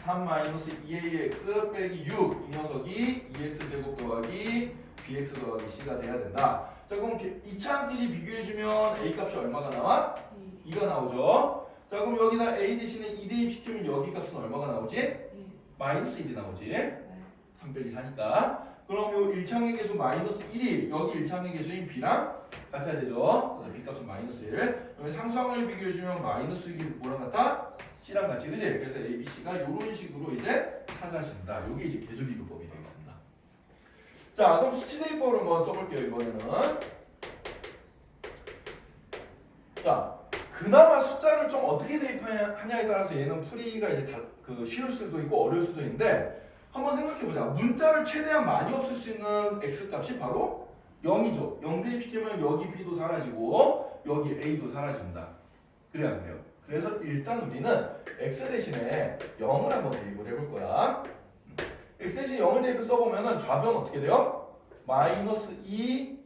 3 마이너스 2ax 빼기 6. 이 녀석이 2x 제곱 더하기 bx 더하기 c가 돼야 된다. 자, 그럼 2차항끼리 비교해주면 a 값이 얼마가 나와? 2가 나오죠. 자, 그럼 여기다 a 대신에 2 대입시키면 여기 값은 얼마가 나오지? 마이너스 1이 나오지. 3 빼기 4니까. 그럼 요 1차항의 개수 마이너스 1이 여기 1차항의 개수인 b랑 같아야 되죠. 그래서 b 값은 마이너스 1. 그러면 상수항을 비교해주면 마이너스 6이 뭐랑 같아? C랑 같이, 그지? 그래서 A, B, C가 이런 식으로 이제 찾아진다. 요게 이제 계수비교법이 되겠습니다. 자, 그럼 수치대입법을 한번 써볼게요, 이번에는. 자, 그나마 숫자를 좀 어떻게 대입하냐에 따라서 얘는 풀이가 이제 다 쉬울 수도 있고 어려울 수도 있는데 한번 생각해보자. 문자를 최대한 많이 없앨 수 있는 X값이 바로 0이죠. 0 대입시키면 여기 B도 사라지고 여기 A도 사라집니다. 그래야 안 그래요? 그래서 일단 우리는 x 대신에 0을 한번 대입을 해볼 거야. x 대신 0을 대입을 써보면 좌변 어떻게 돼요? 마이너스 2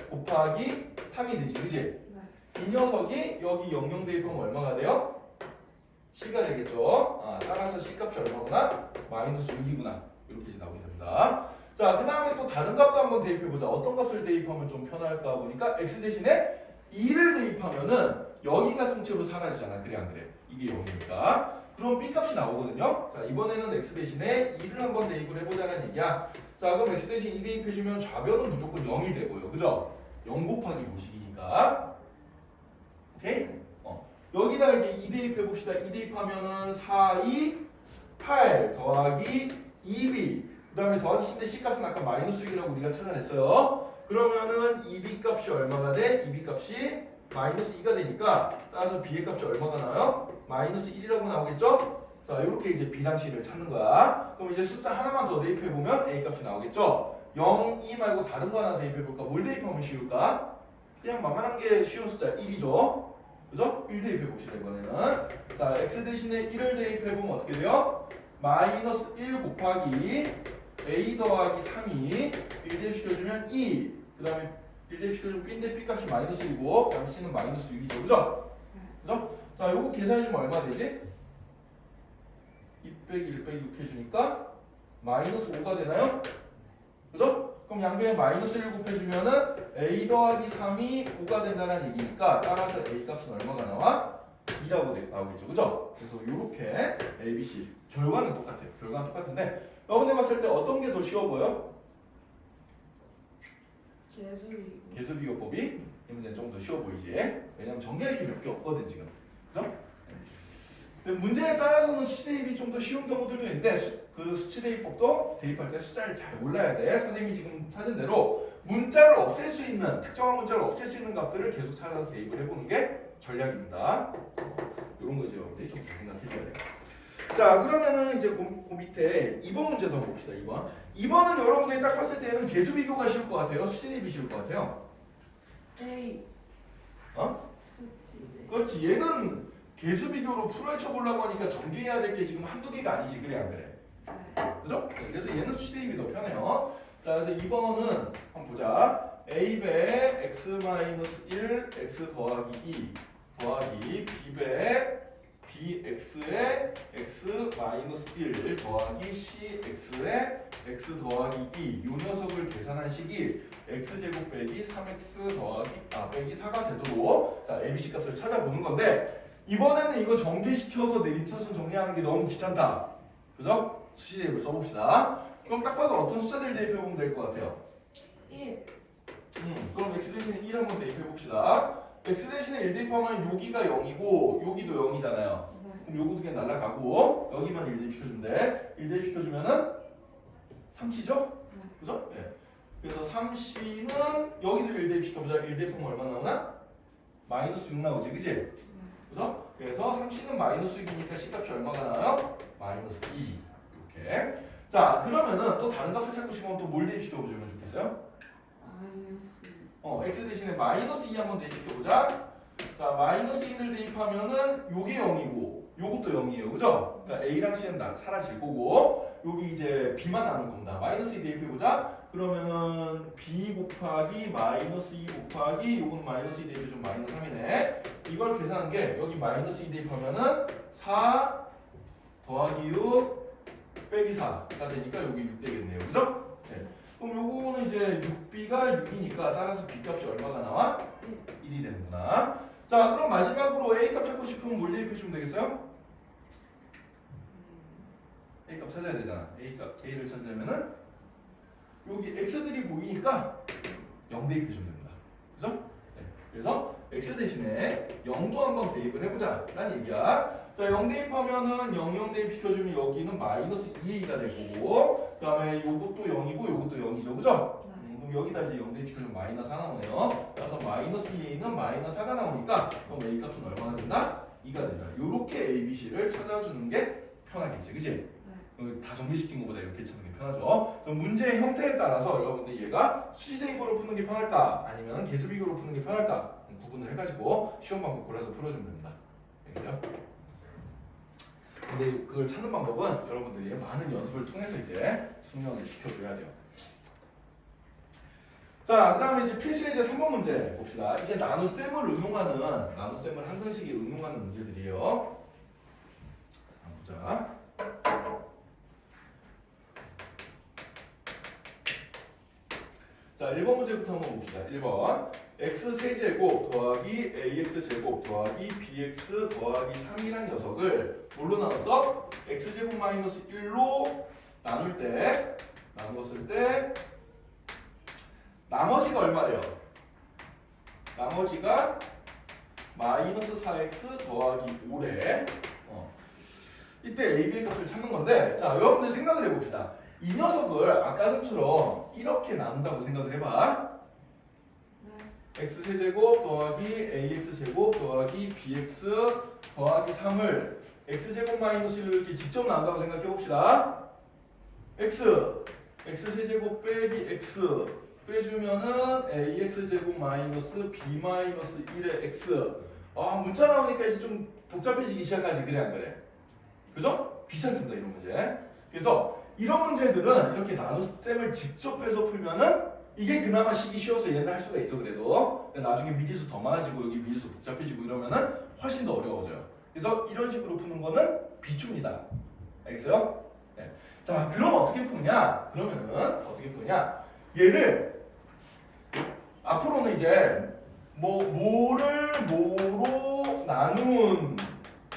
곱하기 3이 되지, 그치? 네. 이 녀석이 여기 00 대입하면 얼마가 돼요? c가 되겠죠. 따라서 c 값이 얼마구나? 마이너스 6이구나. 이렇게 이제 나오게 됩니다. 자, 그 다음에 또 다른 값도 한번 대입해보자. 어떤 값을 대입하면 좀 편할까 보니까 x 대신에 2를 대입하면은 여기가 통째로 사라지잖아. 그래 안 그래? 이게 0이니까. 그럼 b 값이 나오거든요. 자, 이번에는 x 대신에 2를 한번 대입을 해보자는 얘기야. 자, 그럼 x 대신 2 대입해주면 좌변은 무조건 0이 되고요. 그죠? 0 곱하기 모식이니까. 오케이? 여기다가 이제 2 대입해봅시다. 2 대입하면은 4, 2, 8 더하기 2b. 그 다음에 더하기 c인데 c 값은 아까 마이너스 6이라고 우리가 찾아냈어요. 그러면은 2b 값이 얼마가 돼? 2b 값이 마이너스 2가 되니까 따라서 b의 값이 얼마가 나와요? 마이너스 1이라고 나오겠죠? 자, 이렇게 이제 B랑 C를 찾는 거야. 그럼 이제 숫자 하나만 더 대입해 보면 A 값이 나오겠죠. 0, 2 말고 다른 거 하나 대입해 볼까? 뭘 대입하면 쉬울까? 그냥 만만한 게 쉬운 숫자 1이죠. 그죠? 1 대입해 봅시다 이번에는. 자, x 대신에 1을 대입해 보면 어떻게 돼요? 마이너스 1 곱하기 a 더하기 3이 1 대입시켜주면 2. 그 다음에 1 대입시켜주면 b인데 b 값이 마이너스 1이고 그 다음에 c는 마이너스 6이죠. 그죠? 그죠? 자, 요거 계산해주면 얼마 되지? 2 빼기 1 빼기 6 해주니까 마이너스 5가 되나요? 그죠? 그럼 양변에 마이너스 1 곱해주면은 a 더하기 3이 5가 된다는 얘기니까 따라서 a 값은 얼마가 나와? 2라고 나오겠죠. 그죠? 그래서 이렇게 a, b, c 결과는 똑같아요. 결과는 똑같은데 여러분들 봤을 때 어떤 게 더 쉬워 보여? 계수이고. 계수비교법이 이 문제는 좀 더 쉬워 보이지? 왜냐면 전개할 게 몇 개 없거든 지금. 그죠? 근데 문제에 따라서는 수치 대입이 좀 더 쉬운 경우들도 있는데 그 수치 대입법도 대입할 때 숫자를 잘 몰라야 돼. 선생님이 지금 찾은 대로 문자를 없앨 수 있는 특정한 문자를 없앨 수 있는 값들을 계속 찾아서 대입을 해보는 게 전략입니다. 이런 거죠. 여러분들이 좀 잘 생각해줘야 돼. 자, 그러면은 이제 그 밑에 2번 문제 더 봅시다. 2번. 2번은 여러분들이 딱 봤을 때는 계수 비교가 쉬울 것 같아요. 수치 대입이 쉬울 것 같아요. A. 어? 수치. 네. 그렇지. 얘는 계수 비교로 풀어헤쳐 보려고 하니까 전개해야 될 게 지금 한두 개가 아니지. 그래 안 그래? 네. 그죠? 네, 그래서 얘는 수치 대입이 더 편해요. 자, 그래서 2번은 한번 보자. a배 x-1 x 더하기 2 더하기 b배 bx에 x-1 더하기 cx에 x 더하기 2 이 녀석을 계산한 식이 x제곱 빼기 3x 더하기 빼기 4가 되도록 자 abc 값을 찾아보는 건데 이번에는 이거 전개시켜서 내림차순 정리하는 게 너무 귀찮다. 그죠? 수치 대입을 써봅시다. 그럼 딱 봐도 어떤 숫자들 대입해보면 될 것 같아요? 1. 그럼 x 대신에 1 한번 대입해봅시다. x 대신에 1 대입하면 여기가 0이고 여기도 0이잖아요. 네. 그럼 요거 두 개 날라가고 여기만 1 대입시켜주면 돼. 1 대입시켜주면은 3c죠? 네. 그죠? 예. 그래서 3c는 여기도 1 대입시켜보자. 1 대입하면 얼마 나오나? 마이너스 6 나오지, 그지? 네. 그죠? 그래서 3c는 마이너스 6이니까 c값이 얼마가 나와요? 마이너스 2 이렇게. 자, 그러면은 또 다른 값을 찾고 싶으면 또 뭘 대입시켜보시면 좋겠어요? 마이너스. x 대신에 마이너스 2 한번 대입시켜보자. 자, 마이너스 2를 대입하면은 요게 0이고 요것도 0이에요. 그죠? 그러니까 a랑 c는 사라질 거고 여기 이제 b만 남을 겁니다. 마이너스 2 대입해보자. 그러면은 b 곱하기 마이너스 2 곱하기 요건 마이너스 2 대입해주면 마이너스 3이네. 이걸 계산한 게 여기 마이너스 2 대입하면은 4 더하기 6 빼기 4가 되니까 여기 6 되겠네요. 그죠? 네. 그럼 요거는 이제 6b가 6이니까 따라서 b값이 얼마가 나와? 1이 되는구나. 자, 그럼 마지막으로 a값 찾고 싶으면 뭘 대입해주면 되겠어요? a값 찾아야 되잖아. a를 찾으려면은 여기 x들이 보이니까 0 대입해주면 됩니다. 그죠? 네. 그래서 x 대신에 0도 한번 대입을 해보자 라는 얘기야. 자, 0 대입하면은 0 대입시켜주면 여기는 마이너스 2a가 될 거고 그 다음에 요것도 0이고 요것도 0이죠. 그죠? 그럼 여기다 이제 0 대입시켜주면 마이너스 4 나오네요. 그래서 마이너스 2a는 마이너스 4가 나오니까 그럼 a 값은 얼마나 된다? 2가 된다. 요렇게 a, b, c를 찾아주는 게 편하겠지. 그치? 다 정리시킨 것보다 이렇게 찾는 게 편하죠. 그럼 문제의 형태에 따라서 여러분들 얘가 수치 대입으로 푸는 게 편할까? 아니면 계수 비교로 푸는 게 편할까? 구분을 해가지고 시험 방법 골라서 풀어주면 됩니다. 알겠죠? 근데 그걸 찾는 방법은 여러분들이 많은 연습을 통해서 이제 숙련을 시켜줘야 돼요. 자, 그 다음에 이제 필수 예제 3번 문제 봅시다. 이제 나눗셈을 나눗셈을 한 등식에 응용하는 문제들이에요. 자, 보자. 자, 1번 문제부터 한번 봅시다. 1번 x세제곱 더하기 ax제곱 더하기 bx 더하기 3이란 녀석을 뭘로 나눴어? x제곱 마이너스 1로 나눴을 때 나머지가 얼마래요? 나머지가 마이너스 4x 더하기 5래. 이때 a, b의 값을 찾는 건데 자, 여러분들 생각을 해봅시다. 이 녀석을 아까 전처럼 이렇게 나눈다고 생각을 해봐. x세제곱 더하기 ax제곱 더하기 bx 더하기 3을 x제곱 마이너스 1을 이렇게 직접 나온다고 생각해 봅시다. x세제곱 빼기 x 빼주면은 ax제곱 마이너스 b 마이너스 1의 x. 문자 나오니까 이제 좀 복잡해지기 시작하지. 그래 안 그래? 그죠? 귀찮습니다 이런 문제. 그래서 이런 문제들은 이렇게 나눗셈을 직접 빼서 풀면은 이게 그나마 식이 쉬워서 얘는 할 수가 있어. 그래도 근데 나중에 미지수 더 많아지고 여기 미지수 복잡해지고 이러면은 훨씬 더 어려워져요. 그래서 이런 식으로 푸는 거는 비춥니다. 알겠어요? 네. 자, 그럼 어떻게 푸냐? 그러면은 어떻게 푸냐? 얘를 앞으로는 이제 뭐를 뭐로 나눈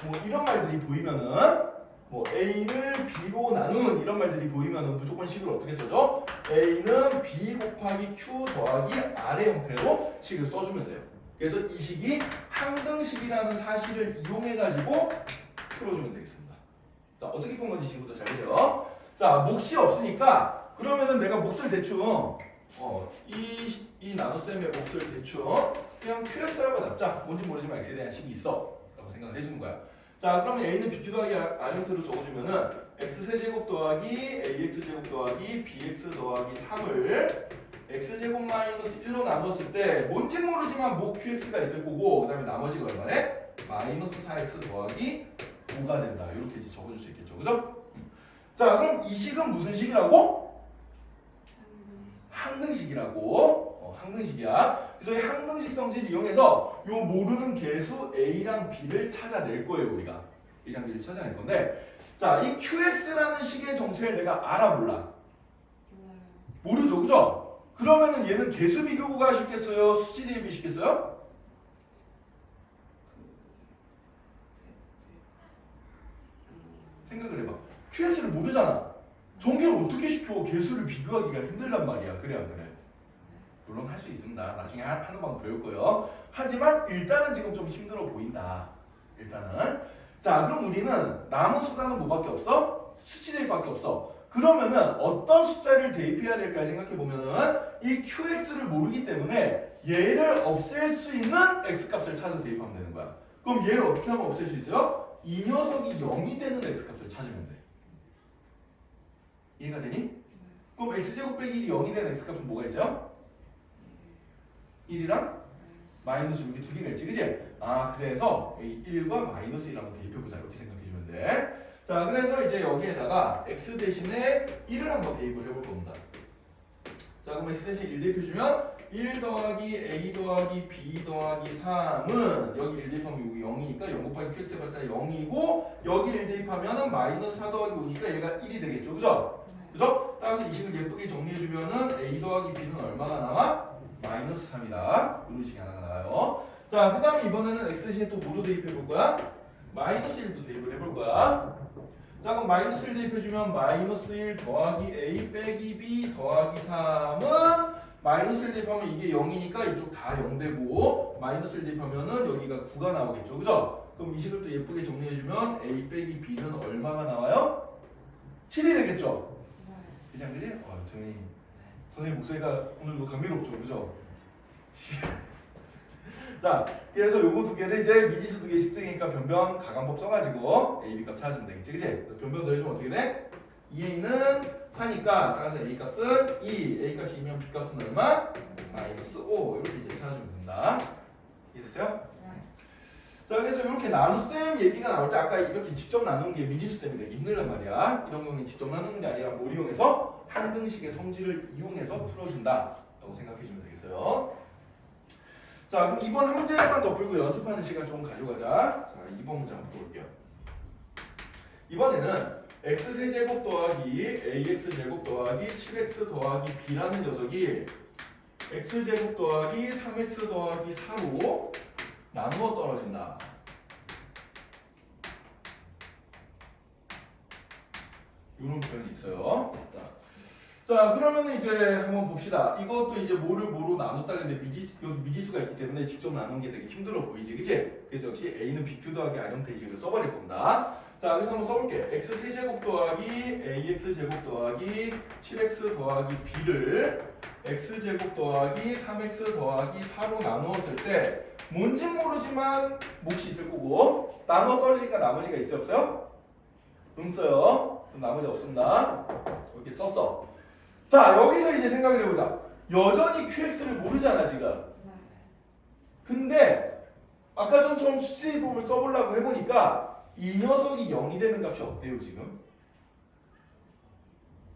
뭐 이런 말들이 보이면은 뭐 a를 b로 나눈 이런 말들이 보이면은 무조건 식을 어떻게 써죠? a는 b 곱하기 q 더하기 r의 형태로 식을 써주면 돼요. 그래서 이 식이 항등식이라는 사실을 이용해 가지고 풀어주면 되겠습니다. 자, 어떻게 푼 건지 지금부터 잘 보세요. 자, 몫이 없으니까 그러면은 내가 몫을 대충 이 나눗셈의 몫을 대충 그냥 QX라고 잡자. 뭔지 모르지만 X에 대한 식이 있어 라고 생각을 해주는 거야. 자, 그러면 A는 BQ 더하기 R 형태로 적어주면은 X세제곱 더하기 AX제곱 더하기 BX 더하기 3을 X제곱 마이너스 1로 나눴을 때 뭔지 모르지만 뭐 QX가 있을 거고 그 다음에 나머지가 얼마래? 마이너스 4X 더하기 5가 된다. 이렇게 이제 적어줄 수 있겠죠. 그죠? 자, 그럼 이 식은 무슨 식이라고? 항등식이라고. 항등식이야. 그래서 이 항등식 성질을 이용해서 요 모르는 개수 A랑 B를 찾아낼 거예요. 우리가 A랑 B를 찾아낼 건데, 자, 이 QX라는 식의 정체를 내가 알아 몰라? 모르죠. 그죠? 그러면은 얘는 개수 비교가 쉽겠어요? 수치 대입이 쉽겠어요? 생각을 해봐. QS를 모르잖아. 전개를 어떻게 시켜? 개수를 비교하기가 힘들단 말이야. 그래 안 그래? 물론 할 수 있습니다. 나중에 하는 방법 배울 거예요. 하지만 일단은 지금 좀 힘들어 보인다. 일단은. 자, 그럼 우리는 남은 수단은 뭐밖에 없어? 수치 대입밖에 없어. 그러면은 어떤 숫자를 대입해야 될까 생각해보면은 이 QX를 모르기 때문에 얘를 없앨 수 있는 X값을 찾아서 대입하면 되는 거야. 그럼 얘를 어떻게 하면 없앨 수 있어요? 이 녀석이 0이 되는 X값을 찾으면 돼. 이해가 되니? 그럼 X제곱 빼기 1이 0이 되는 X값은 뭐가 있어요? 1이랑 마이너스 이렇게 두 개가 있지, 그치? 그래서 1과 마이너스 1 한번 대입해보자 이렇게 생각해주면 돼. 자, 그래서 이제 여기에다가 x 대신에 1을 한번 대입을 해볼 겁니다. 자, 그럼 x 대신 1 대입해주면 1 더하기 a 더하기 b 더하기 3은 여기 1 대입하면 여기 0이니까 0 곱하기 qx 해봤자 0이고 여기 1 대입하면은 마이너스 4 더하기 5니까 얘가 1이 되겠죠, 그죠? 그죠? 따라서 이 식을 예쁘게 정리해주면은 a 더하기 b는 얼마가 나와? 마이너스 3이다. 이런 식이 하나가 나와요. 자, 그 다음에 이번에는 x 대신에 또 뭐로 대입해볼 거야? 마이너스 1도 대입을 해볼 거야. 자, 그럼 마이너스 1 대입해주면 마이너스 1 더하기 a 빼기 b 더하기 3은 마이너스 1 대입하면 이게 0이니까 이쪽 다 0되고 마이너스 1 대입하면은 여기가 9가 나오겠죠, 그죠? 그럼 이 식을 또 예쁘게 정리해주면 a 빼기 b는 얼마가 나와요? 7이 되겠죠? 그지 안 그지? 조용히. 선생님 목소리가 오늘도 감미롭죠, 그죠? 자, 그래서 요거 두 개를 이제 미지수 두 개씩 뜨니까 변변 가감법 써가지고 a, b 값 찾아주면 되겠지, 그치? 변변 더해주면 어떻게 돼? 2a는 4니까 따라서 a 값은 2, a 값이 2면 b 값은 얼마? 마이너스 5 이렇게 이제 찾아주면 된다. 이해됐어요? 자, 그래서 이렇게 나눗셈 얘기가 나올 때 아까 이렇게 직접 나누는 게 미지수 때문에 되게 힘들단 말이야. 이런 경우는 직접 나누는 게 아니라 뭘 이용해서 항등식의 성질을 이용해서 풀어준다 라고 생각해주면 되겠어요. 자, 그럼 이번 한 문제만 더 풀고 연습하는 시간 좀 가져가자. 자, 2번 문제 한번 볼게요. 이번에는 x세제곱 더하기 ax제곱 더하기 7x 더하기 b라는 녀석이 x제곱 더하기 3x 더하기 4로 나누어 떨어진다. 이런 표현이 있어요. 자, 그러면 이제 한번 봅시다. 이것도 이제 뭐로 나눴다 근데 여기 미지수가 있기 때문에 직접 나누는 게 되게 힘들어 보이지, 그치? 그래서 역시 a는 bq 더하기 r 형태의 식을 써버릴 겁니다. 자, 그래서 한번 써볼게. x 세제곱 더하기 ax 제곱 더하기 7x 더하기 b를 x 제곱 더하기 3x 더하기 4로 나누었을 때 뭔진 모르지만 몫이 있을 거고 나눠 떨어지니까 나머지가 있어요 없어요? 써요. 그럼 나머지 없습니다. 이렇게 썼어. 자 여기서 이제 생각을 해보자. 여전히 QX를 모르잖아 지금. 네. 근데 아까 전처럼 수치법을 써보려고 해보니까 이 녀석이 0이 되는 값이 어때요 지금?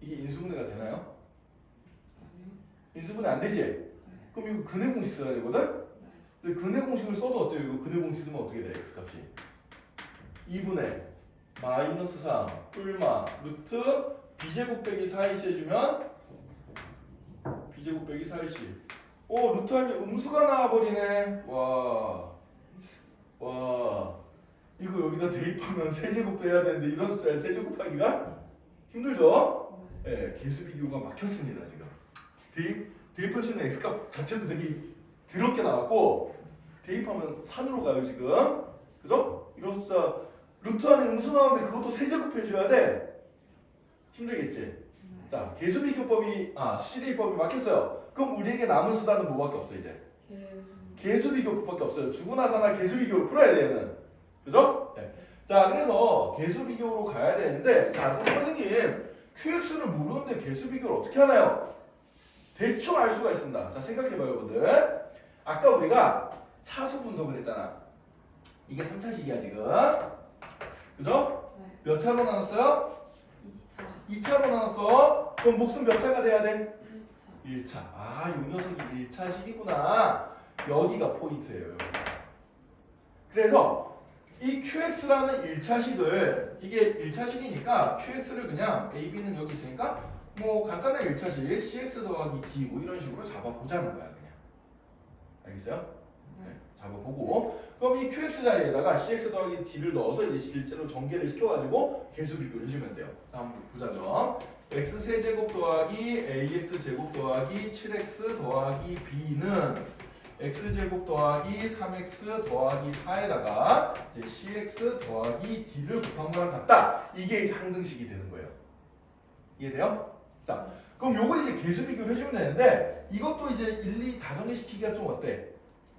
이게 인수분해가 되나요? 아니요. 인수분해 안 되지? 네. 그럼 이거 근해 공식 써야 되거든? 네. 근데 근해 공식을 써도 어때요? 이거 근해 공식 쓰면 어떻게 돼? x값이 2분의 마이너스 3 뿔마 루트 b제곱 빼기 4ac 해주면 b제곱 빼기 4ac 루트 하니 음수가 나와버리네. 와 이거 여기다 대입하면 세제곱도 해야 되는데 이런 숫자를 세제곱하기가 힘들죠? 네, 개수 비교가 막혔습니다 지금. 대입할 수 있는 x값 자체도 되게 더럽게 나왔고 대입하면 산으로 가요 지금. 그죠? 이런 숫자 루트 안에 음수 나오는데 그것도 세제곱 해줘야 돼. 힘들겠지? 네. 자 개수 비교법이 수시 대입법이 막혔어요. 그럼 우리에게 남은 수단은 뭐밖에 없어 이제? 개수 비교법밖에 없어요. 주고 나서나 개수 비교를 풀어야 돼 얘는. 그죠? 네. 자 그래서 개수 비교로 가야 되는데 자 그럼 선생님 QX를 모르는데 개수 비교를 어떻게 하나요? 대충 알 수가 있습니다. 자 생각해봐요 여러분들. 아까 우리가 차수 분석을 했잖아. 이게 3차식이야 지금. 그죠? 네. 몇 차로 나눴어요? 2차. 2차로 나눴어. 그럼 목숨 몇 차가 돼야 돼? 1차. 1차. 이 녀석이 1차식이구나. 여기가 포인트예요. 여기. 그래서 이 QX라는 1차식을 이게 1차식이니까 QX를 그냥 A, B는 여기 있으니까 뭐 간단한 1차식 CX 더하기 D 뭐 이런 식으로 잡아보자는 거야 그냥. 알겠어요? 네. 잡아보고 그럼 이 QX 자리에다가 CX 더하기 D를 넣어서 이제 실제로 전개를 시켜가지고 개수 비교를 해주면 돼요. 자, 한번 보자죠. X 세제곱 더하기 AX 제곱 더하기 7X 더하기 B는 X제곱 더하기 3X 더하기 4에다가 이제 CX 더하기 D를 곱한 거랑 같다. 이게 이제 항등식이 되는 거예요. 이해돼요? 자, 그럼 요걸 이제 개수 비교를 해주면 되는데 이것도 이제 일일이 다정시키기가 좀 어때?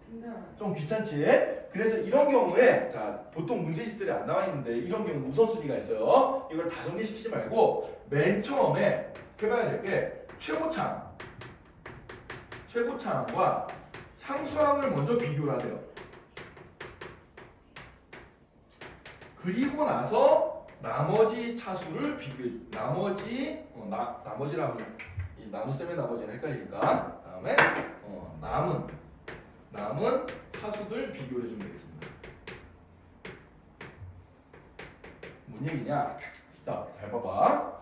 힘들어요. 좀 귀찮지? 그래서 이런 경우에 자 보통 문제집들이 안 나와 있는데 이런 경우 우선순위가 있어요. 이걸 다 전개시키지 말고 맨 처음에 해봐야 될 게 최고차항과 상수항을 먼저 비교를 하세요. 그리고 나서 나머지 차수를 비교해 줘. 나머지라면 이 나눗셈의 나머지는 헷갈리니까 다음에 남은 차수들 비교를 해주면 되겠습니다. 뭔 얘기냐? 자, 잘 봐봐.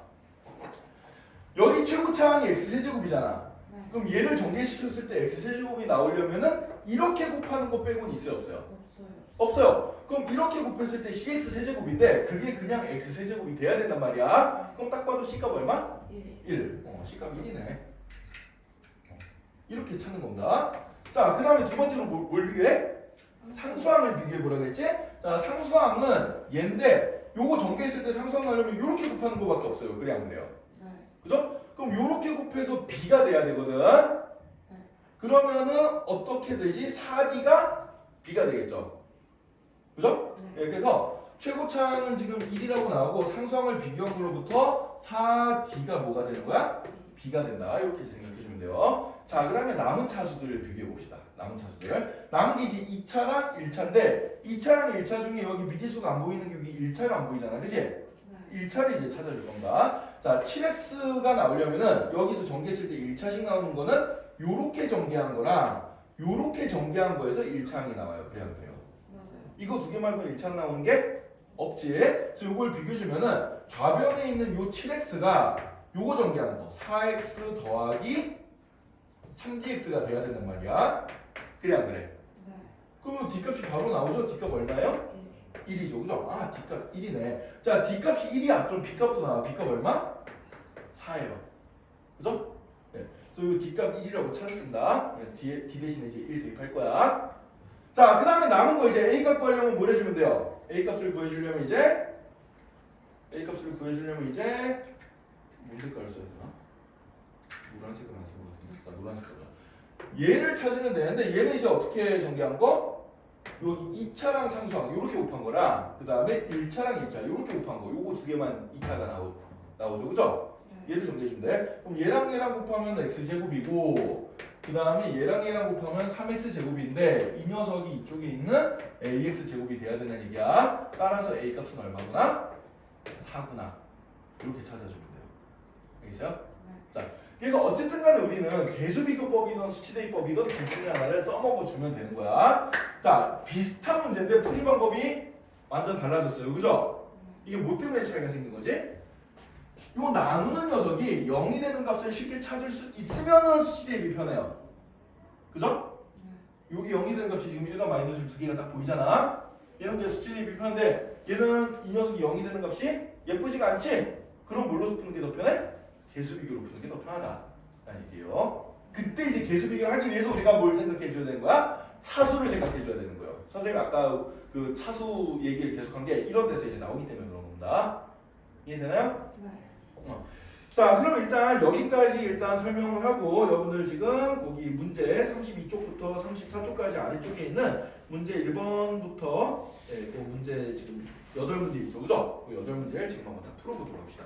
여기 최고차항이 x세제곱이잖아. 네. 그럼 얘를 전개시켰을 때 x세제곱이 나오려면은 이렇게 곱하는 거 빼고는 있어요 없어요? 없어요. 없어요. 그럼 이렇게 곱했을 때 cx세제곱인데 그게 그냥 x세제곱이 돼야 된단 말이야. 그럼 딱 봐도 c값 얼마? 1. c값 1이네. 이렇게 찾는 겁니다. 자, 그 다음에 두 번째로 뭘 비교해? 상수항을 비교해 보라고 했지? 자, 상수항은 얘인데 요거 전개했을 때 상수항 나려면 요렇게 곱하는 거밖에 없어요. 그래 안 그래요? 네. 그죠? 그럼 요렇게 곱해서 b가 돼야 되거든. 네. 그러면은 어떻게 되지? 4d가 b가 되겠죠. 그죠? 네. 그래서 최고차항은 지금 1이라고 나오고 상수항을 비교한 거로부터 4d가 뭐가 되는 거야? b가 된다. 이렇게 생각해 주면 돼요. 자, 그 다음에 남은 차수들을 비교해 봅시다. 남은 차수들. 남은 게 이제 2차랑 1차인데 2차랑 1차 중에 여기 미지수가 안 보이는 게 여기 1차가 안 보이잖아. 그치? 네. 1차를 이제 찾아줄 건가? 자, 7x가 나오려면은 여기서 전개했을 때 1차씩 나오는 거는 요렇게 전개한 거랑 요렇게 전개한 거에서 1차항이 나와요. 그래야 그래요. 맞아요. 이거 두 개 말고는 1차항 나오는 게 없지. 그래서 요걸 비교해주면은 좌변에 있는 요 7x가 요거 전개하는 거 4x 더하기 3dx가 돼야 된단 말이야. 그래 안 그래? 네. 그러면 d값이 바로 나오죠? d값 얼마예요? 1이죠. 그죠? d값 1이네. 자, d값이 1이야. 그럼 b값도 나와. b값 얼마? 4예요. 그죠? 네. 그래서 이 d값 1이라고 찾았습니다. D 대신에 이제 1 대입할 거야. 자, 그 다음에 남은 거 이제 a 값 구하려면 뭘 해주면 돼요? a 값을 구해주려면 이제 뭔 색깔을 써야 되나? 노란색을 안 쓴 것 같은데. 자, 노란색 써자. 얘를 찾으면 되는데 얘는 이제 어떻게 전개한 거? 여기 2차랑 상수항 요렇게 곱한 거랑 그 다음에 1차랑 1차 요렇게 곱한 거 요거 두 개만 2차가 나오죠 그죠? 네. 얘를 정리해주면 돼. 그럼 얘랑 곱하면 x제곱이고 그 다음에 얘랑 곱하면 3x제곱인데 이 녀석이 이쪽에 있는 ax제곱이 돼야 되는 얘기야. 따라서 a 값은 얼마구나? 4구나. 이렇게 찾아주면 돼요. 알겠어요? 네. 자, 그래서 어쨌든 간에 우리는 계수비교법이든 수치대입법이든 둘 중에 하나를 써먹어 주면 되는 거야. 자, 비슷한 문제인데 풀이 방법이 완전 달라졌어요. 그죠? 이게 뭐 때문에 차이가 생긴 거지? 요 나누는 녀석이 0이 되는 값을 쉽게 찾을 수 있으면은 수치대입이 편해요. 그죠? 네. 여기 0이 되는 값이 지금 1과 마이너스 두 개가 딱 보이잖아. 얘는 이제 수치대입이 편한데 얘는 이 녀석이 0이 되는 값이 예쁘지가 않지? 그럼 뭘로 푸는 게 더 편해? 계수비교로 푸는 게 더 편하다라는 얘기예요. 그때 이제 계수비교를 하기 위해서 우리가 뭘 생각해 줘야 되는 거야? 차수를 생각해 줘야 되는 거예요. 선생님이 아까 그 차수 얘기를 계속한 게 이런 데서 이제 나오기 때문에 그런 겁니다. 이해되나요? 네. 자, 그럼 일단 여기까지 일단 설명을 하고 여러분들 지금 거기 문제 32쪽부터 34쪽까지 아래쪽에 있는 문제 1번부터 그 문제 지금 8문제 있죠. 그죠? 그 8문제를 지금 한번 다 풀어보도록 합시다.